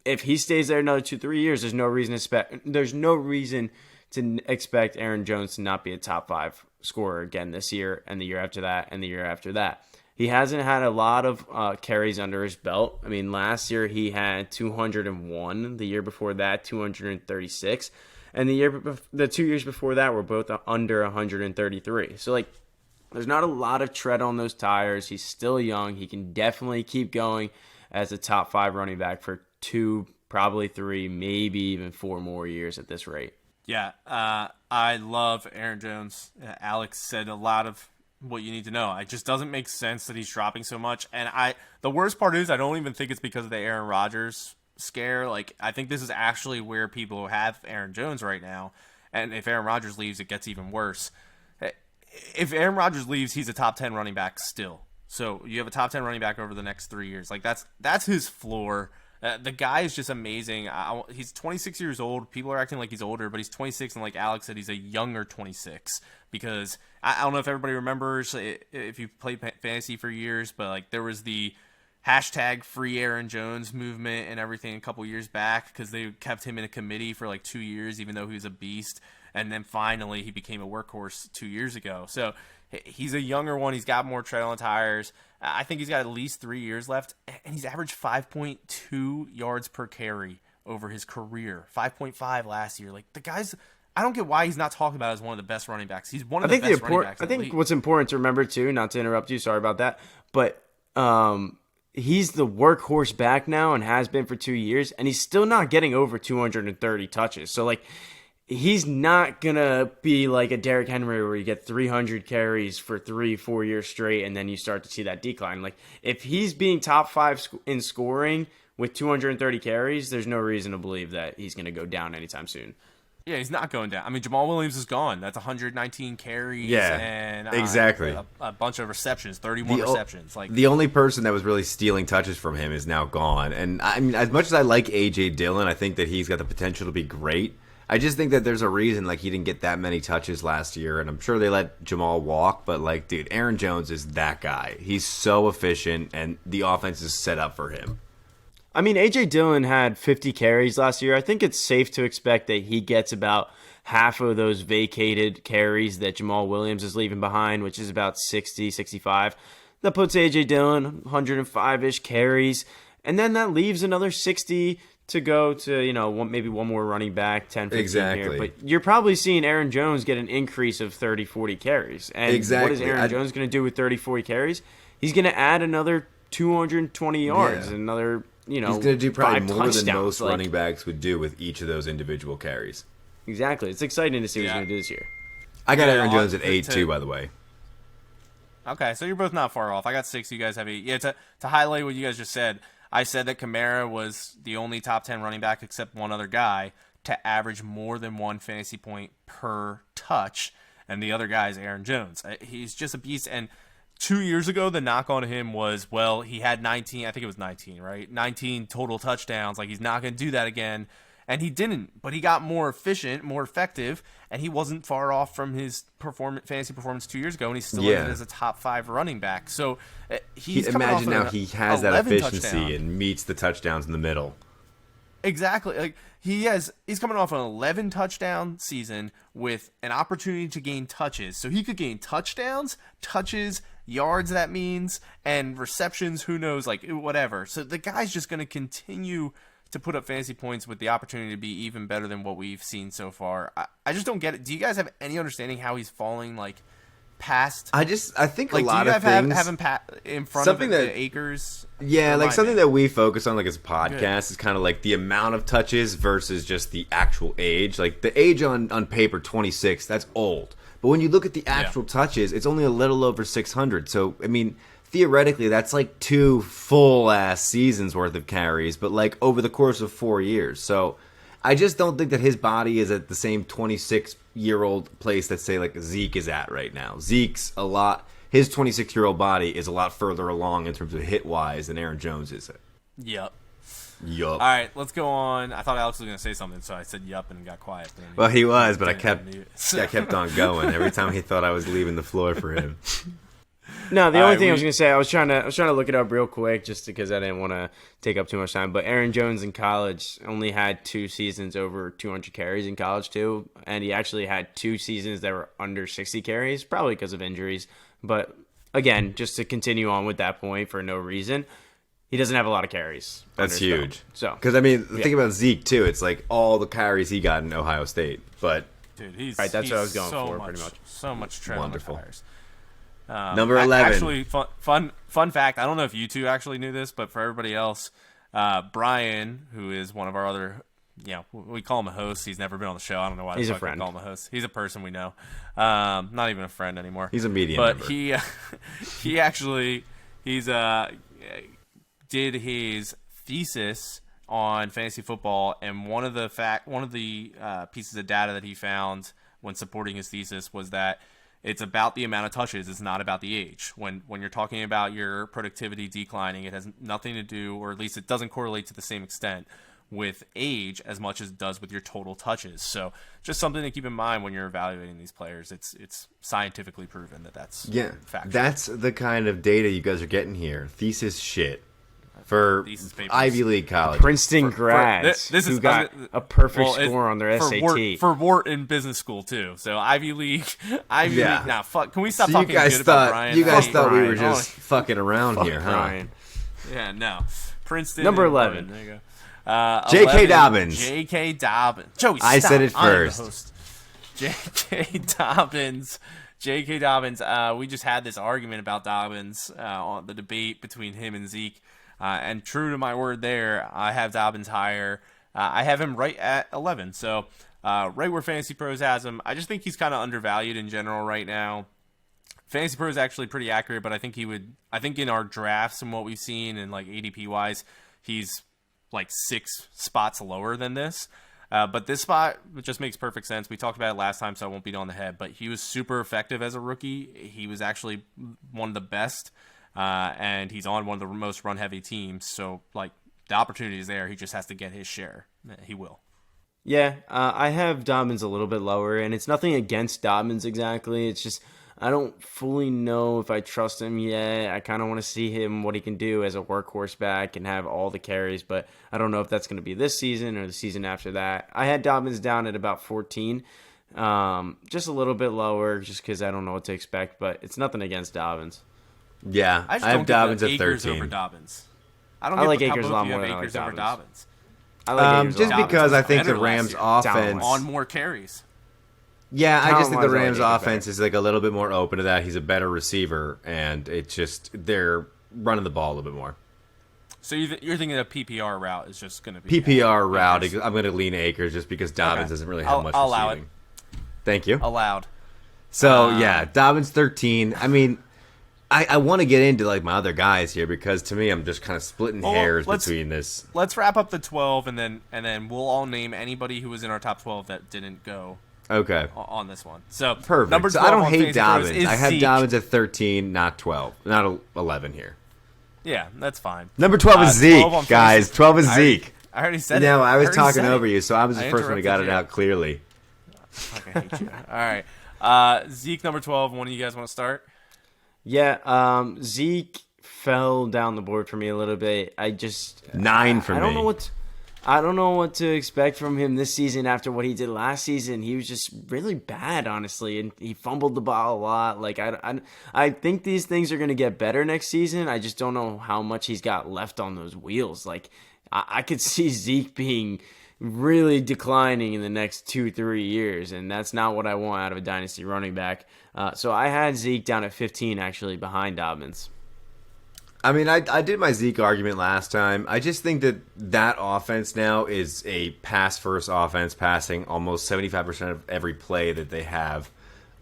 D: if he stays there another 2-3 years, there's no reason to expect Aaron Jones to not be a top 5 scorer again this year and the year after that and the year after that. He hasn't had a lot of carries under his belt. I mean, last year he had 201. The year before that, 236. And the 2 years before that were both under 133. So, like, there's not a lot of tread on those tires. He's still young. He can definitely keep going as a top 5 running back for 2, probably 3, maybe even 4 more years at this rate.
B: Yeah, I love Aaron Jones. Alex said a lot of what you need to know. It just doesn't make sense that he's dropping so much. And the worst part is I don't even think it's because of the Aaron Rodgers scare. Like, I think this is actually where people have Aaron Jones right now. And if Aaron Rodgers leaves, it gets even worse. If Aaron Rodgers leaves, he's a top 10 running back still. So you have a top 10 running back over the next 3 years. Like, that's his floor. The guy is just amazing. He's 26 years old. People are acting like he's older, but he's 26, and like Alex said, he's a younger 26. Because I don't know if everybody remembers, if you've played fantasy for years, but like there was the hashtag free Aaron Jones movement and everything a couple years back because they kept him in a committee for like 2 years, even though he was a beast. And then finally he became a workhorse 2 years ago. So he's a younger one. He's got more tread on tires. I think he's got at least 3 years left, and he's averaged 5.2 yards per carry over his career. 5.5 last year. Like, the guy's, I don't get why he's not talked about as one of the best running backs. He's one of the best running backs.
D: I think what's important to remember too, not to interrupt you, sorry about that, but he's the workhorse back now and has been for 2 years, and he's still not getting over 230 touches. So like, he's not going to be like a Derrick Henry where you get 300 carries for 3-4 years straight and then you start to see that decline. Like, if he's being top 5 in scoring with 230 carries, there's no reason to believe that he's going to go down anytime soon.
B: Yeah, he's not going down. I mean, Jamal Williams is gone. That's 119 carries and
C: exactly.
B: a bunch of receptions, 31 receptions. Like,
C: the only person that was really stealing touches from him is now gone. And I mean, as much as I like A.J. Dillon, I think that he's got the potential to be great. I just think that there's a reason like he didn't get that many touches last year, and I'm sure they let Jamal walk, but like, dude, Aaron Jones is that guy. He's so efficient, and the offense is set up for him.
D: I mean, A.J. Dillon had 50 carries last year. I think it's safe to expect that he gets about half of those vacated carries that Jamal Williams is leaving behind, which is about 60, 65. That puts A.J. Dillon 105-ish carries, and then that leaves another 60 to go to, you know, maybe one more running back, 10, 15
C: exactly.
D: here. But you're probably seeing Aaron Jones get an increase of 30, 40 carries. And
C: exactly.
D: What is Aaron Jones going to do with 30, 40 carries? He's going to add another 220 yards, another, you know,
C: he's going to do probably more than most
D: like,
C: running backs would do with each of those individual carries.
D: Exactly. It's exciting to see what he's going to do this year.
C: I got Aaron Jones at 8 too, by the way.
B: Okay, so you're both not far off. I got 6, you guys have 8. Yeah, to highlight what you guys just said, I said that Kamara was the only top 10 running back except one other guy to average more than 1 fantasy point per touch, and the other guy is Aaron Jones. He's just a beast, and 2 years ago, the knock on him was, well, he had 19, I think it was 19, right? 19 total touchdowns. Like, he's not going to do that again. And he didn't, but he got more efficient, more effective, and he wasn't far off from his fantasy performance 2 years ago, and he's still in it as a top 5 running back. So he's
C: imagine now he has that efficiency
B: touchdown.
C: And meets the touchdowns in the middle.
B: Exactly. Like, he's coming off an 11 touchdown season with an opportunity to gain touches. So he could gain touchdowns, touches, yards, that means, and receptions, who knows, like, whatever. So the guy's just going to continue to put up fantasy points with the opportunity to be even better than what we've seen so far. I just don't get it. Do you guys have any understanding how he's falling, like, past?
C: I think
B: like,
C: a lot of things.
B: Have him in front
C: something
B: of
C: that,
B: the Acres?
C: Yeah, like something that we focus on, like, as a podcast is kind of like the amount of touches versus just the actual age. Like, the age on paper, 26, that's old. But when you look at the actual touches, it's only a little over 600. So, I mean, theoretically, that's like 2 full-ass seasons worth of carries, but like over the course of 4 years. So I just don't think that his body is at the same 26-year-old place that, say, like Zeke is at right now. Zeke's his 26-year-old body is a lot further along in terms of hit-wise than Aaron Jones is.
B: Yep.
C: Yup.
B: All right, let's go on. I thought Alex was going to say something, so I said yup and got quiet.
C: Well, he was, but I kept on going every time he thought I was leaving the floor for him.
D: No, the only thing I was going to say, I was trying to look it up real quick just because I didn't want to take up too much time. But Aaron Jones in college only had 2 seasons over 200 carries in college too, and he actually had 2 seasons that were under 60 carries, probably because of injuries. But again, just to continue on with that point for no reason, he doesn't have a lot of carries.
C: That's huge.
D: So,
C: because I mean, think about Zeke too. It's like all the carries he got in Ohio State, but
B: dude, he's
D: right. That's
B: he's
D: what I was going for,
B: much,
D: pretty much.
B: So much tread on the tires.
C: Number 11.
B: Actually, fun fact. I don't know if you two actually knew this, but for everybody else, Brian, who is one of our other we call him a host. He's never been on the show. I don't know why
D: he's
B: the
D: a
B: fuck we
D: friend.
B: call him a host. He's a person we know. Not even a friend anymore.
C: He's a media
B: but
C: member.
B: he actually did his thesis on fantasy football, and one of the pieces of data that he found when supporting his thesis was that it's about the amount of touches. It's not about the age. When you're talking about your productivity declining, it has nothing to do, or at least it doesn't correlate to the same extent with age as much as it does with your total touches. So just something to keep in mind when you're evaluating these players. It's scientifically proven that's factual.
C: That's the kind of data you guys are getting here. Thesis shit. For Ivy League college.
D: Princeton grads who got a perfect score on their SAT.
B: For Wharton Business School, too. So Ivy League. Nah, fuck. Can we stop talking
C: good about Brian? You guys thought we were just fucking around here, huh?
B: Brian. Yeah, no. Princeton.
D: Number 11.
B: There you go.
C: J.K. Dobbins.
B: J.K. Dobbins. Joey,
C: I said it first.
B: J.K. Dobbins. J.K. Dobbins. We just had this argument about Dobbins on the debate between him and Zeke. And true to my word there, I have Dobbins higher. I have him right at 11. So right where Fantasy Pros has him. I just think he's kind of undervalued in general right now. Fantasy Pros is actually pretty accurate, but I think in our drafts and what we've seen and like ADP wise, he's like 6 spots lower than this. But this spot just makes perfect sense. We talked about it last time, so I won't beat on the head. But he was super effective as a rookie. He was actually one of the best. And he's on one of the most run-heavy teams, so like the opportunity is there. He just has to get his share. He will.
D: Yeah, I have Dobbins a little bit lower, and it's nothing against Dobbins exactly. It's just I don't fully know if I trust him yet. I kind of want to see him what he can do as a workhorse back and have all the carries, but I don't know if that's going to be this season or the season after that. I had Dobbins down at about 14, just a little bit lower, just because I don't know what to expect. But it's nothing against Dobbins.
C: Yeah, I have Dobbins at 13.
B: Over Dobbins.
D: I like Akers a lot more than I like
B: Dobbins.
D: I like Akers
C: just because I think the Rams offense
B: on more carries.
C: Yeah, I just think the Rams offense is like a little bit more open to that. He's a better receiver, and it's just they're running the ball a little bit more.
B: So you're thinking a PPR route is just going to be
C: PPR route. I'm going to lean Akers just because Dobbins doesn't really have much
B: I'll
C: receiving.
B: allow it.
C: Thank you.
B: Allowed.
C: So yeah, Dobbins 13. I mean, I want to get into like my other guys here because to me I'm just kind of splitting hairs between this.
B: Let's wrap up the 12 and then we'll all name anybody who was in our top 12 that didn't go.
C: Okay.
B: On this one. So
C: perfect.
B: Number 12
C: so I don't hate Dobbins. I have
B: Zeke.
C: Dobbins at 13, not 12, not 11 here.
B: Yeah, that's fine.
C: Number 12 is Zeke, 12 guys. 12 is Zeke.
B: I already said it.
C: No, I was talking over you, so I was the first one who got it out clearly.
B: I fucking hate you. All right. Zeke, number 12. One of you guys want to start?
D: Yeah, Zeke fell down the board for me a little bit.
C: 9 for me.
D: I don't know what to expect from him this season after what he did last season. He was just really bad, honestly, and he fumbled the ball a lot. Like I think these things are going to get better next season. I just don't know how much he's got left on those wheels. Like I could see Zeke being really declining in the next 2-3 years, and that's not what I want out of a dynasty running back. So I had Zeke down at 15, actually, behind Dobbins.
C: I mean, I did my Zeke argument last time. I just think that offense now is a pass-first offense, passing almost 75% of every play that they have.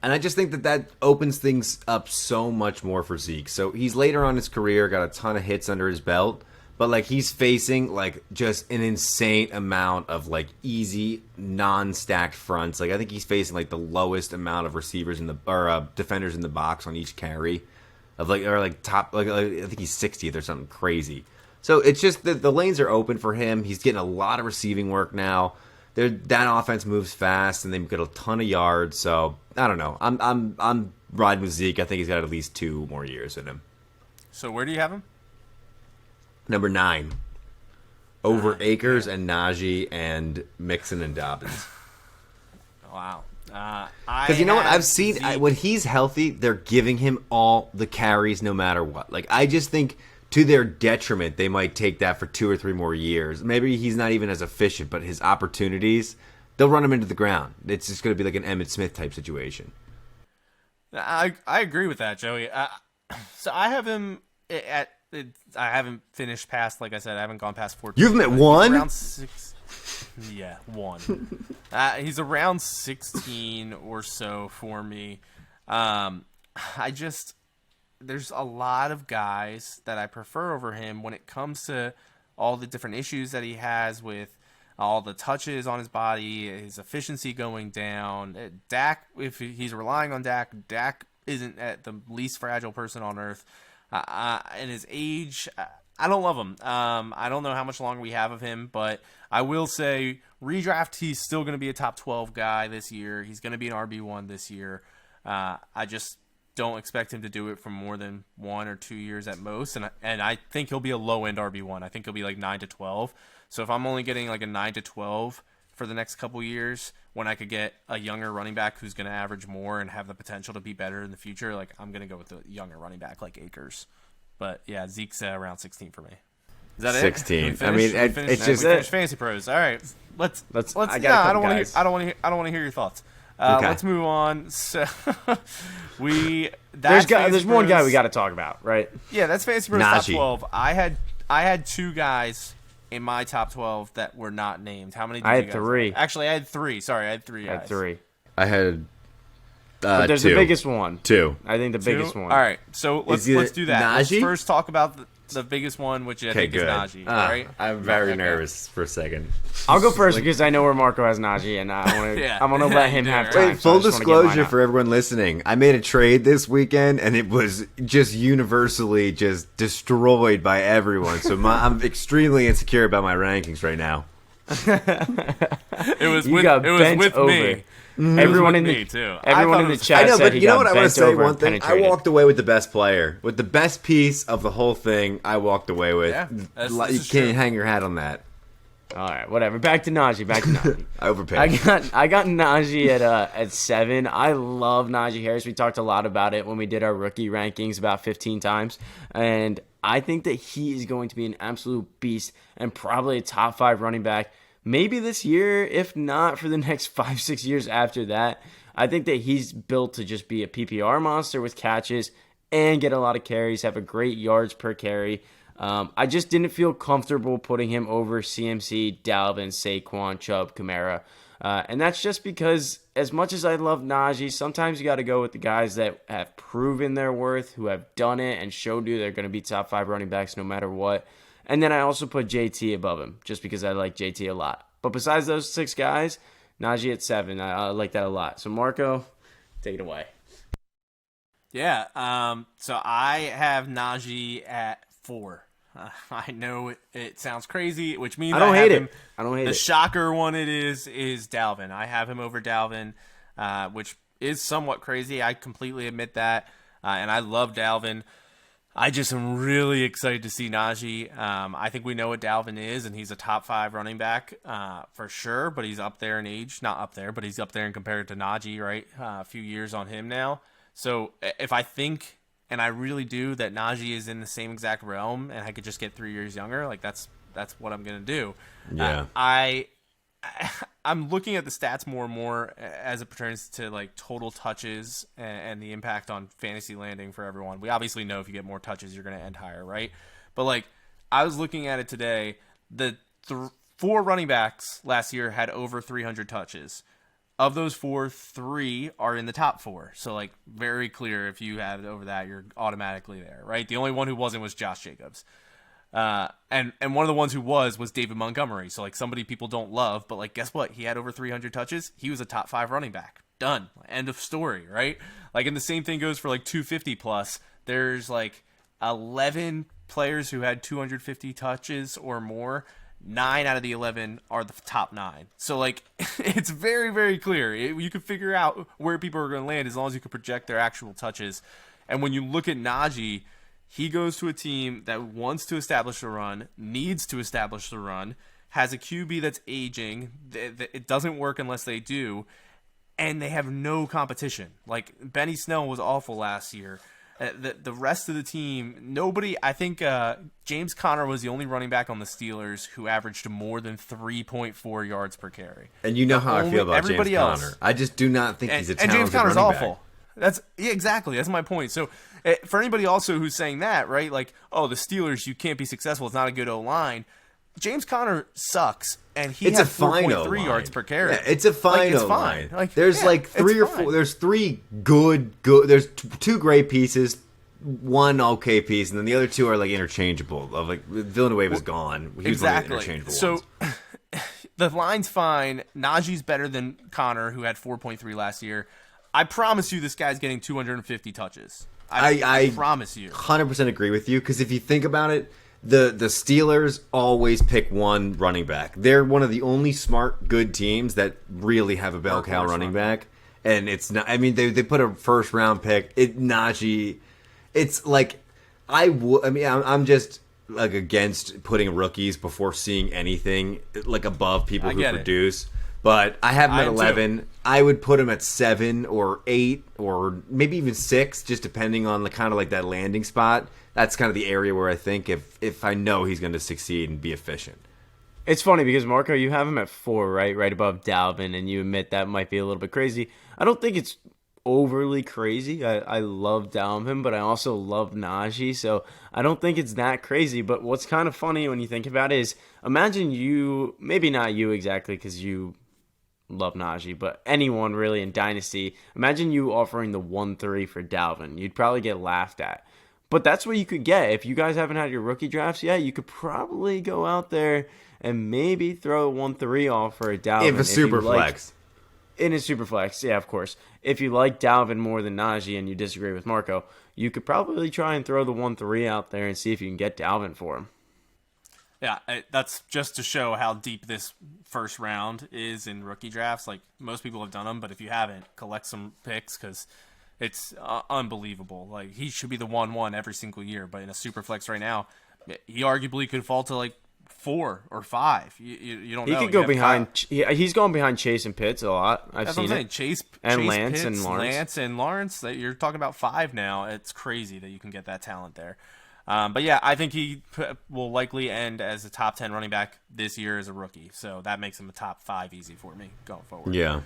C: And I just think that opens things up so much more for Zeke. So he's later on in his career, got a ton of hits under his belt, but like he's facing like just an insane amount of like easy non-stacked fronts. Like I think he's facing like the lowest amount of receivers defenders in the box on each carry. I think he's 60th or something crazy. So it's just that the lanes are open for him. He's getting a lot of receiving work now. That offense moves fast, and they've got a ton of yards. So I don't know. I'm riding with Zeke. I think he's got at least 2 more years in him.
B: So where do you have him?
C: Number 9, over Akers and Najee and Mixon and Dobbins.
B: Wow.
C: Because you know what I've seen when he's healthy, they're giving him all the carries no matter what. Like I just think to their detriment, they might take that for 2 or 3 more years. Maybe he's not even as efficient, but his opportunities, they'll run him into the ground. It's just going to be like an Emmitt Smith type situation.
B: I agree with that, Joey. So I have him I haven't finished past, like I said, I haven't gone past 14.
C: You've him at 1?
B: Around 6. Yeah, 1. He's around 16 or so for me. There's a lot of guys that I prefer over him when it comes to all the different issues that he has with all the touches on his body, his efficiency going down. Dak, if he's relying on Dak isn't at the least fragile person on earth. And his age, I don't love him. I don't know how much longer we have of him, but I will say redraft, he's still going to be a top 12 guy this year. He's going to be an RB1 this year. I just don't expect him to do it for more than 1 or 2 years at most, and I think he'll be a low-end RB1. I think he'll be like 9 to 12. So if I'm only getting like a 9 to 12 for the next couple years, when I could get a younger running back who's going to average more and have the potential to be better in the future, like I'm going to go with the younger running back like Akers. But yeah, Zeke's around 16 for me. Is that
C: 16.
B: It?
C: I mean, it's just
B: Fantasy Pros. All right, let's.
D: I don't
B: want to hear your thoughts.
C: Okay.
B: Let's move on. So
D: there's one guy we got to talk about, right?
B: Yeah, that's Fantasy Pros top 12. I had 2 guys in my top 12 that were not named. How many? I
D: had 3.
B: Actually, I had 3. Sorry, I had 3 guys.
D: I had 3.
C: I had.
D: But there's
C: 2.
D: the biggest one.
C: 2.
D: I think the biggest one.
B: All right, so let's do that.
C: Najee?
B: Let's first talk about the biggest one, which I think is Najee. Right?
C: I'm very nervous for a second.
D: I'll go first because I know where Marco has Najee, and I want to let him have time.
C: Wait, full disclosure for everyone listening. I made a trade this weekend, and it was just universally just destroyed by everyone. So I'm extremely insecure about my rankings right now.
B: It was with me.
D: Everyone in the chat said he got bent over and penetrated.
C: You know what I want to say? One thing, I walked away with the best player, with the best piece of the whole thing. I walked away with.
B: Yeah,
C: you can't hang your hat on that.
D: All right, whatever. Back to Najee.
C: I overpaid.
D: I got Najee at 7. I love Najee Harris. We talked a lot about it when we did our rookie rankings about 15 times, and I think that he is going to be an absolute beast and probably a top 5 running back. Maybe this year, if not for the next 5-6 years after that. I think that he's built to just be a PPR monster with catches and get a lot of carries, have a great yards per carry. I just didn't feel comfortable putting him over CMC, Dalvin, Saquon, Chubb, Kamara. And that's just because as much as I love Najee, sometimes you got to go with the guys that have proven their worth, who have done it and showed you they're going to be top 5 running backs no matter what. And then I also put JT above him just because I like JT a lot. But besides those 6 guys, Najee at 7. I like that a lot. So Marco, take it away.
B: Yeah. So I have Najee at 4. I know it sounds crazy, which means
D: I don't hate it.
B: The shocker one is Dalvin. I have him over Dalvin, which is somewhat crazy. I completely admit that. And I love Dalvin. I just am really excited to see Najee. I think we know what Dalvin is, and he's a top 5 running back for sure, but he's up there in age. Not up there, but he's up there and compared to Najee, right? A few years on him now. So if I think, and I really do, that Najee is in the same exact realm and I could just get 3 years younger, like that's what I'm going to do.
C: Yeah.
B: I'm looking at the stats more and more as it pertains to like total touches and the impact on fantasy landing for everyone. We obviously know if you get more touches, you're going to end higher, right? But like I was looking at it today, the 4 running backs last year had over 300 touches. Of those 4, 3 are in the top 4. So like very clear, if you have it over that, you're automatically there, right? The only one who wasn't was Josh Jacobs. And one of the ones who was David Montgomery. So like somebody people don't love, but like guess what? He had over 300 touches. He was a top 5 running back. Done. End of story, right? Like, and the same thing goes for like 250 plus. There's like 11 players who had 250 touches or more. 9 out of the 11 are the top 9. So like it's very, very clear. You can figure out where people are going to land as long as you can project their actual touches. And when you look at Najee, he goes to a team that wants to establish the run, needs to establish the run, has a QB that's aging. It doesn't work unless they do, and they have no competition. Like, Benny Snell was awful last year. The rest of the team, nobody, I think James Conner was the only running back on the Steelers who averaged more than 3.4 yards per carry.
C: And you know how I feel about James Conner. I just do not think he's a talented running back. And James Conner's awful.
B: Exactly. That's my point. So for anybody also who's saying that, right, like, oh, the Steelers, you can't be successful. It's not a good O-line. James Conner sucks, and he
C: It's
B: has
C: a fine
B: 4.3 yards per carry.
C: Yeah, it's a fine
B: it's
C: line.
B: fine.
C: There's three or four. There's three good. There's two great pieces, one okay piece, and then the other two are interchangeable. Villanueva is gone. He was one of the interchangeable ones.
B: The line's fine. Najee's better than Connor, who had 4.3 last year. I promise you, this guy's getting 250 touches. I promise you.
C: 100% agree with you, because if you think about it, the Steelers always pick one running back. They're one of the only smart, good teams that really have a bell cow running back. And it's not. I mean, they put a first round pick. Najee. It's I'm just against putting rookies before seeing anything above people who produce. But I have him at 11. Too. I would put him at 7 or 8 or maybe even 6, just depending on that landing spot. That's kind of the area where I think if I know he's going to succeed and be efficient.
D: It's funny because, Marco, you have him at 4, right? Right above Dalvin, and you admit that might be a little bit crazy. I don't think it's overly crazy. I love Dalvin, but I also love Najee, so I don't think it's that crazy. But what's kind of funny when you think about it is, imagine you, maybe not you exactly because you love Najee, but anyone really in Dynasty, imagine you offering the 1-3 for Dalvin. You'd probably get laughed at. But that's what you could get. If you guys haven't had your rookie drafts yet, you could probably go out there and maybe throw a 1-3 off for a Dalvin.
C: If a super flex.
D: In a super flex, yeah, of course. If you like Dalvin more than Najee and you disagree with Marco, you could probably try and throw the 1-3 out there and see if you can get Dalvin for him.
B: Yeah, that's just to show how deep this first round is in rookie drafts. Most people have done them, but if you haven't, collect some picks because it's unbelievable. He should be the 1-1 every single year, but in a super flex right now, he arguably could fall to 4 or 5. You don't know.
D: He could go behind. He's going behind Chase and Pitts a lot. That's what I'm saying.
B: Chase
D: Lance
B: Pitts,
D: and Lawrence.
B: Lance and Lawrence. You're talking about 5 now. It's crazy that you can get that talent there. But yeah, I think he will likely end as a top 10 running back this year as a rookie. So that makes him a top 5 easy for me going forward.
C: Yeah.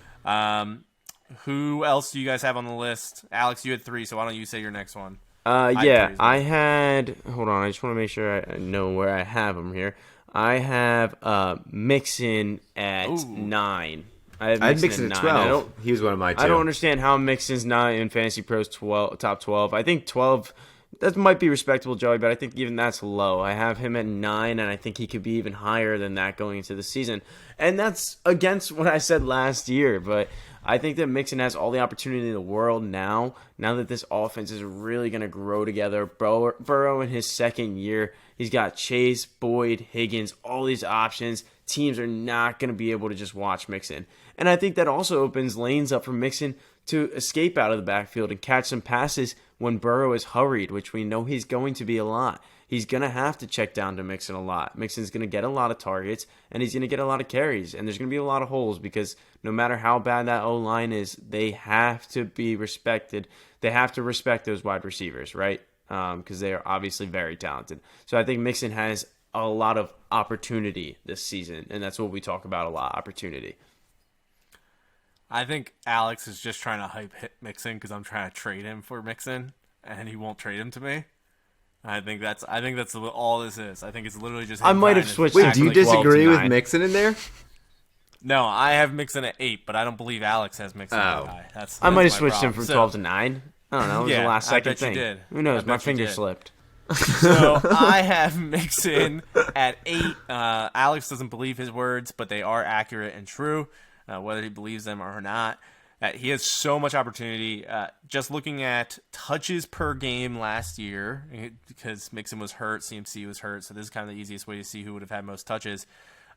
B: Who else do you guys have on the list? Alex, you had 3, so why don't you say your next one?
D: I had. Hold on, I just want to make sure I know where I have him here. I have Mixon at 9. I had
C: Mixon at 12. He was one of my 2.
D: I don't understand how Mixon's not in Fantasy Pros top 12. I think 12. That might be respectable, Joey, but I think even that's low. I have him at 9, and I think he could be even higher than that going into the season. And that's against what I said last year, but I think that Mixon has all the opportunity in the world now that this offense is really going to grow together. Burrow in his second year, he's got Chase, Boyd, Higgins, all these options. Teams are not going to be able to just watch Mixon. And I think that also opens lanes up for Mixon to escape out of the backfield and catch some passes when Burrow is hurried, which we know he's going to be a lot. He's going to have to check down to Mixon a lot. Mixon's going to get a lot of targets, and he's going to get a lot of carries. And there's going to be a lot of holes because no matter how bad that O-line is, they have to be respected. They have to respect those wide receivers, right? Because they are obviously very talented. So I think Mixon has a lot of opportunity this season, and that's what we talk about a lot, opportunity.
B: I think Alex is just trying to hype Mixon because I'm trying to trade him for Mixon, and he won't trade him to me. I think that's all this is. I think it's literally just.
D: I might have switched.
C: Wait, do you disagree with Mixon in there?
B: No, I have Mixon at 8, but I don't believe Alex has Mixon at 9. That's
D: I might have switched him from 12 to 9. I don't know. It was the last second thing.
B: You did.
D: Who knows? My finger slipped.
B: So I have Mixon at 8. Alex doesn't believe his words, but they are accurate and true, whether he believes them or not. He has so much opportunity. Just looking at touches per game last year, because Mixon was hurt, CMC was hurt, so this is kind of the easiest way to see who would have had most touches.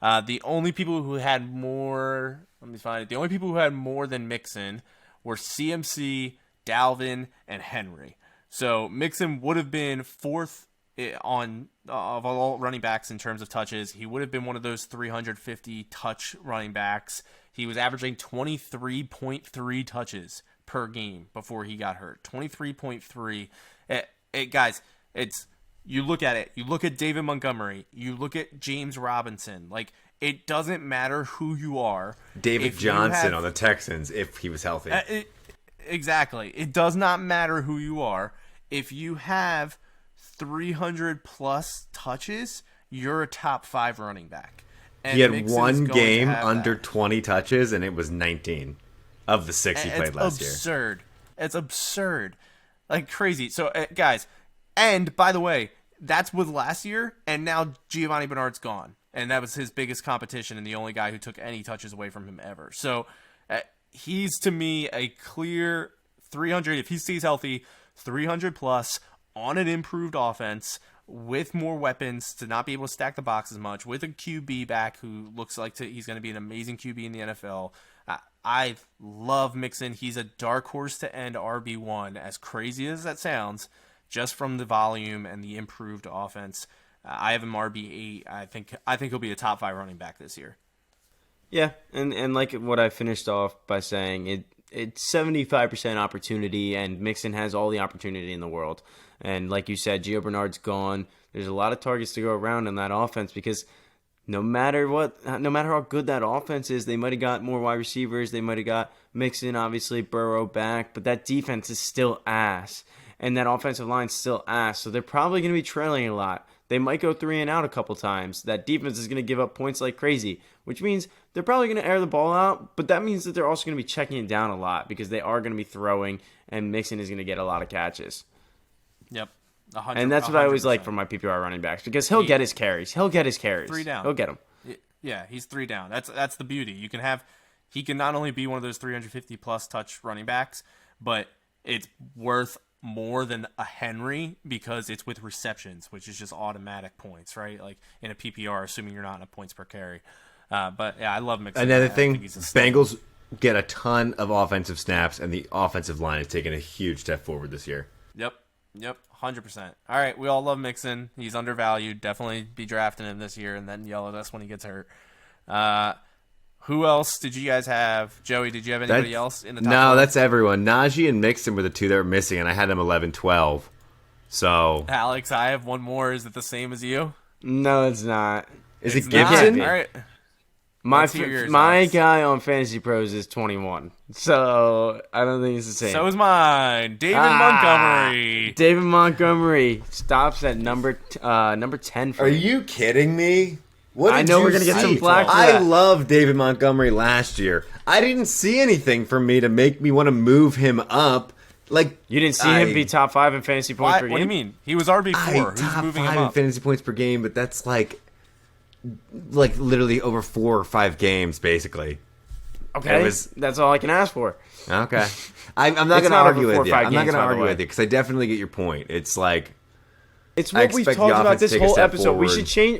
B: The only people who had more, let me find it. The only people who had more than Mixon were CMC, Dalvin, and Henry. So Mixon would have been 4th on of all running backs in terms of touches. He would have been one of those 350 touch running backs. He was averaging 23.3 touches per game before he got hurt. 23.3. Guys, you look at it. You look at David Montgomery. You look at James Robinson. It doesn't matter who you are.
C: David Johnson on the Texans, if he was healthy.
B: Exactly. It does not matter who you are. If you have 300 plus touches, you're a top 5 running back. And
C: he had
B: Mixon
C: one
B: is going
C: game
B: to
C: under
B: that.
C: 20 touches, and it was 19 of the 6 he played last year.
B: It's absurd. Like crazy. So, guys, and by the way, that's with last year, and now Giovanni Bernard's gone. And that was his biggest competition and the only guy who took any touches away from him ever. So, he's, to me, a clear 300, if he stays healthy, 300 plus on an improved offense with more weapons to not be able to stack the box as much, with a QB back who looks like he's going to be an amazing QB in the NFL. I love Mixon. He's a dark horse to end RB1, as crazy as that sounds, just from the volume and the improved offense. I have him RB8. I think he'll be a top 5 running back this year.
D: Yeah, and like what I finished off by saying, it's 75% opportunity, and Mixon has all the opportunity in the world. And like you said, Gio Bernard's gone. There's a lot of targets to go around in that offense because no matter how good that offense is, they might have got more wide receivers. They might have got Mixon, obviously, Burrow back, but that defense is still ass. And that offensive line's still ass. So they're probably going to be trailing a lot. They might go 3 and out a couple times. That defense is going to give up points like crazy, which means they're probably going to air the ball out, but that means that they're also going to be checking it down a lot because they are going to be throwing, and Mixon is going to get a lot of catches.
B: Yep.
D: And that's what I always like from my PPR running backs because he'll get his carries.
B: 3 down.
D: He'll get them.
B: Yeah, he's 3 down. That's the beauty. He can not only be one of those 350 plus touch running backs, but it's worth more than a Henry because it's with receptions, which is just automatic points, right? Like in a PPR, assuming you're not in a points per carry. But yeah, I love Mixon.
C: Another thing, Bengals get a ton of offensive snaps, and the offensive line has taken a huge step forward this year.
B: Yep, 100%. All right, we all love Mixon. He's undervalued. Definitely be drafting him this year and then yell at us when he gets hurt. Who else did you guys have? Joey, did you have anybody else in the top 12?
C: That's everyone. Najee and Mixon were the 2 that were missing, and I had them 11-12. So,
B: Alex, I have one more. Is it the same as you?
D: No, it's not.
C: Is it Gibson?
B: All right.
D: My guy on Fantasy Pros is 21, so I don't think it's the same.
B: So is mine, David Montgomery.
D: David Montgomery stops at number 10 for
C: Are
D: me.
C: you kidding me? What
D: I know we're gonna get some flack for
C: I
D: that.
C: love David Montgomery last year. I didn't see anything from me to make me want to move him up. Like
D: You didn't see him be top 5 in fantasy points per game?
B: What do you mean? He was RB4. Who's
C: top
B: moving
C: 5
B: him
C: in
B: up?
C: fantasy points per game, but that's like literally over 4 or 5 games, basically.
D: Okay, that's all I can ask for.
C: Okay, I'm not going to argue with you. I'm not going to argue with you because I definitely get your point. It's like
D: it's what we've talked about this whole episode.
C: Forward.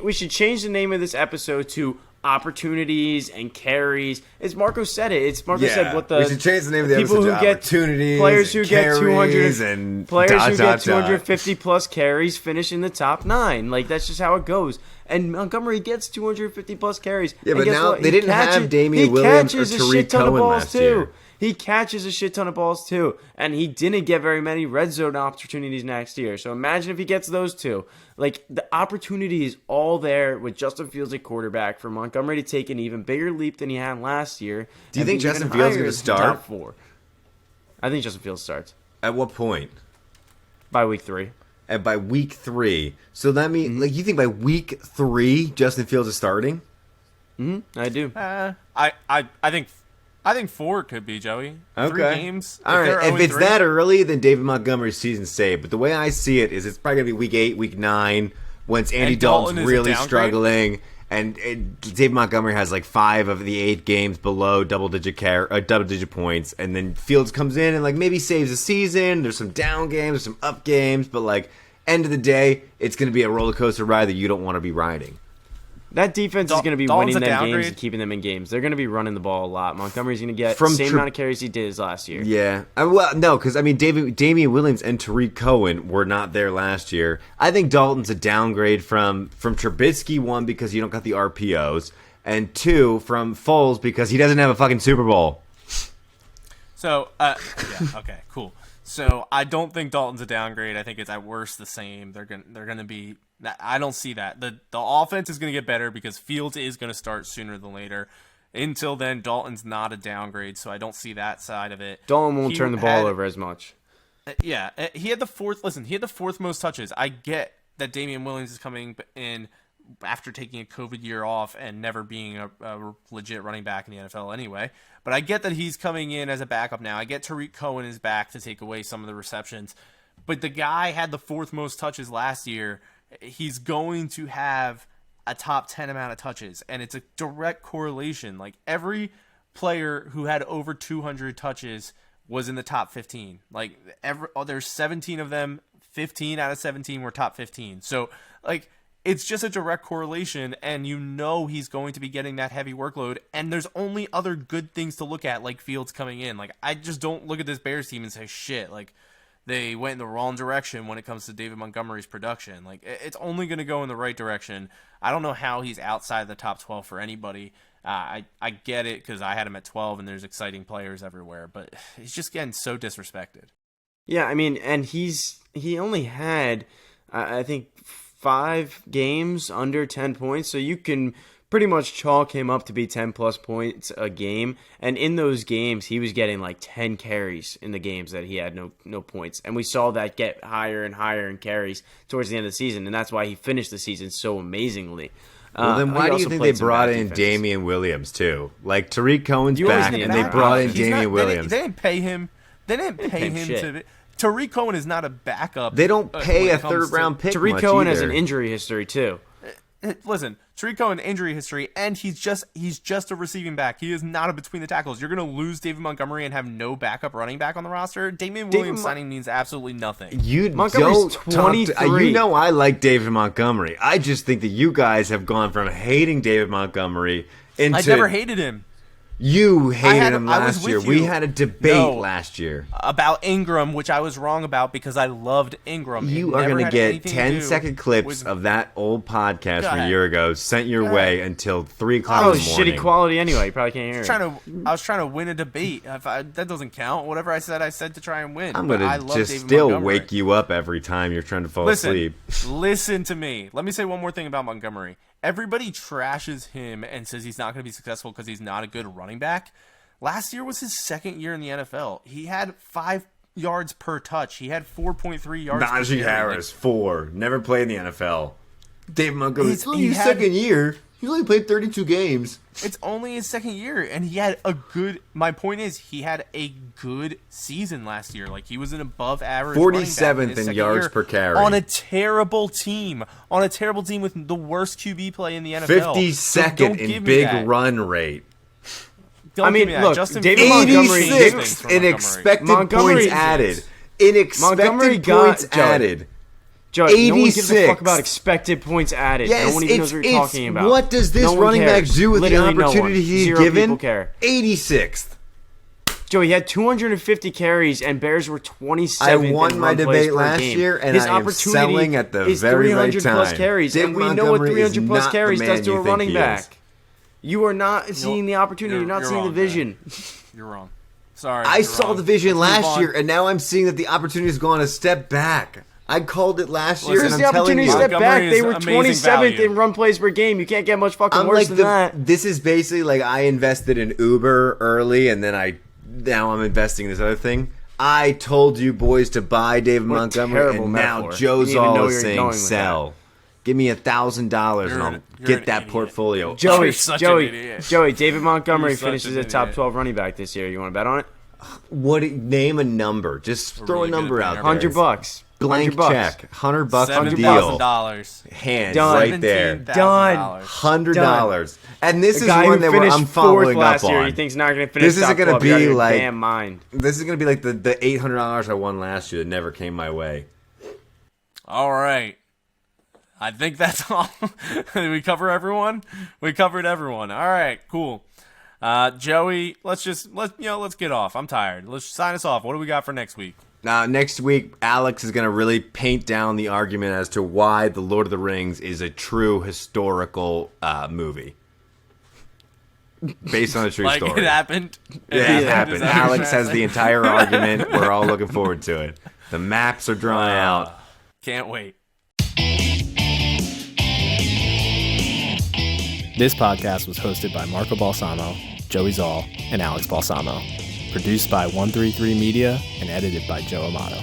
D: We should change the name of this episode to opportunities and carries. It's Marco said it. It's Marco said what the
C: we should change the name of the
D: people
C: episode
D: who
C: to
D: get
C: opportunities,
D: players who get 200
C: and
D: players who get 250 plus carries finish in the top 9. Like that's just how it goes. And Montgomery gets 250 plus carries.
C: Yeah, but now
D: what?
C: they didn't have Damian Williams or Tariq Cohen last year.
D: He catches a shit ton of balls too, and he didn't get very many red zone opportunities next year. So imagine if he gets those 2. Like the opportunity is all there with Justin Fields at quarterback for Montgomery to take an even bigger leap than he had last year.
C: Do you think Justin Fields is going to start?
D: Top 4. I think Justin Fields starts.
C: At what point?
D: By week 3.
C: And by week 3. So that means, like, you think by week 3 Justin Fields is starting?
D: I do.
B: I think 4 could be, Joey.
C: Okay.
B: 3 games.
C: All right. If it's that early, then David Montgomery's season's saved. But the way I see it is it's probably going to be week 8, week 9, once Andy Dalton's really struggling. And David Montgomery has like 5 of the 8 games below double-digit points. And then Fields comes in and like maybe saves the season. There's some down games, there's some up games. But like, end of the day, it's going to be a roller coaster ride that you don't want to be riding.
D: That defense is going to be winning them games and keeping them in games. They're going to be running the ball a lot. Montgomery's going to get the same amount of carries he did last year.
C: Yeah. Well, no, because, I mean, Damian Williams and Tariq Cohen were not there last year. I think Dalton's a downgrade from Trubisky, 1, because you don't got the RPOs, and 2, from Foles because he doesn't have a fucking Super Bowl.
B: So, okay, cool. So I don't think Dalton's a downgrade. I think it's at worst the same. They're gonna be. I don't see that. The offense is gonna get better because Fields is gonna start sooner than later. Until then, Dalton's not a downgrade, so I don't see that side of it.
D: Dalton won't turn the ball over as much.
B: Yeah, he had the 4th. Listen, he had the 4th most touches. I get that Damian Williams is coming in after taking a COVID year off and never being a legit running back in the NFL anyway. But I get that he's coming in as a backup now. I get Tariq Cohen is back to take away some of the receptions. But the guy had the 4th most touches last year. He's going to have a top 10 amount of touches, and it's a direct correlation. Like, every player who had over 200 touches was in the top 15. Like, there's 17 of them. 15 out of 17 were top 15. So, like, it's just a direct correlation, and he's going to be getting that heavy workload, and there's only other good things to look at, like Fields coming in. Like, I just don't look at this Bears team and say, shit, like, they went in the wrong direction when it comes to David Montgomery's production. Like, it's only going to go in the right direction. I don't know how he's outside the top 12 for anybody. I get it because I had him at 12, and there's exciting players everywhere, but he's just getting so disrespected.
D: Yeah, I mean, and he only had, I think, 5 games under 10 points, so you can pretty much chalk him up to be 10-plus points a game, and in those games, he was getting like 10 carries in the games that he had no points, and we saw that get higher and higher in carries towards the end of the season, and that's why he finished the season so amazingly.
C: Well, then why do you think they brought in Damian Williams, too? Like, Tariq Cohen's back, and they brought in Damian Williams.
B: They didn't pay him. They didn't pay him to... Tariq Cohen is not a backup.
C: They don't pay a 3rd-round pick
D: Tariq Cohen has an injury history, too.
B: Listen, Tariq Cohen, injury history, and he's just a receiving back. He is not a between the tackles. You're going to lose David Montgomery and have no backup running back on the roster? Damian Williams signing means absolutely nothing.
D: Montgomery's 23.
C: You know I like David Montgomery. I just think that you guys have gone from hating David Montgomery into...
B: I never hated him.
C: You hated him last year. We had a debate last year
B: about Ingram, which I was wrong about because I loved Ingram.
C: You are going to get 10-second clips of that old podcast from a year ago sent your way until 3 o'clock in the morning.
D: Shitty quality anyway. You probably can't hear it.
B: I was trying to win a debate. That doesn't count. Whatever I said to try and win.
C: I'm going to just still wake you up every time you're trying to fall asleep.
B: Listen to me. Let me say one more thing about Montgomery. Everybody trashes him and says he's not going to be successful because he's not a good running back. Last year was his 2nd year in the NFL. He had 5 yards per touch. He had 4.3 yards per
C: Najee Harris, 4. Never played in the NFL. David Montgomery, it's only his 2nd year. He only played 32 games.
B: It's only his 2nd year, and he had a good... My point is, he had a good season last year. Like, he was an above-average
C: 47th in yards per carry.
B: On a terrible team. On a terrible team with the worst QB play in the NFL.
C: 52nd in big run rate.
B: Look,
C: David Montgomery... 86th in expected points added. In expected points added.
D: Joey, no one gives a fuck about expected points added.
C: Yes,
D: no one even knows what you're talking about.
C: What does this running back do with
D: Literally
C: the opportunity he's given?
D: 86th. Joey, he had 250 carries, and Bears were 27th.
C: I won my debate last year, and I am selling at the very right time.
D: 300-plus carries, and we know what 300-plus carries does to a running back. You are not seeing the opportunity. You're not seeing the vision.
B: You're wrong. Sorry.
C: I saw the vision last year, and now I'm seeing that the opportunity has gone a step back. I called it last year, and I'm telling you.
D: Step back. They were 27th in run plays per game. You can't get much fucking worse than that.
C: This is basically like I invested in Uber early, and then now I'm investing in this other thing. I told you boys to buy David Montgomery, and now Joe Zoll is saying sell. Give me $1,000 and I'll get that portfolio.
D: Joey, David Montgomery finishes a top 12 running back this year. You want to bet on it?
C: Name a number. Just throw a number out there.
D: $100.
C: Blank check. $100 on the deal.
B: $7,000.
C: Hands right there.
D: Done.
C: $100. And this is one that I'm following up on.
D: He thinks not going to finish.
C: This isn't going to be like
D: damn mind.
C: This is going to be like the $800 I won last year that never came my way.
B: All right. I think that's all. Did we cover everyone? We covered everyone. All right, cool. Joey, let's get off. I'm tired. Let's sign us off. What do we got for next week?
C: Next week, Alex is going to really paint down the argument as to why The Lord of the Rings is a true historical movie. Based on a true story.
B: It happened?
C: Yeah, it happened. Alex has the entire argument. We're all looking forward to it. The maps are drawn out.
B: Can't wait.
E: This podcast was hosted by Marco Balsamo, Joey Zoll, and Alex Balsamo. Produced by 133 Media and edited by Joe Amato.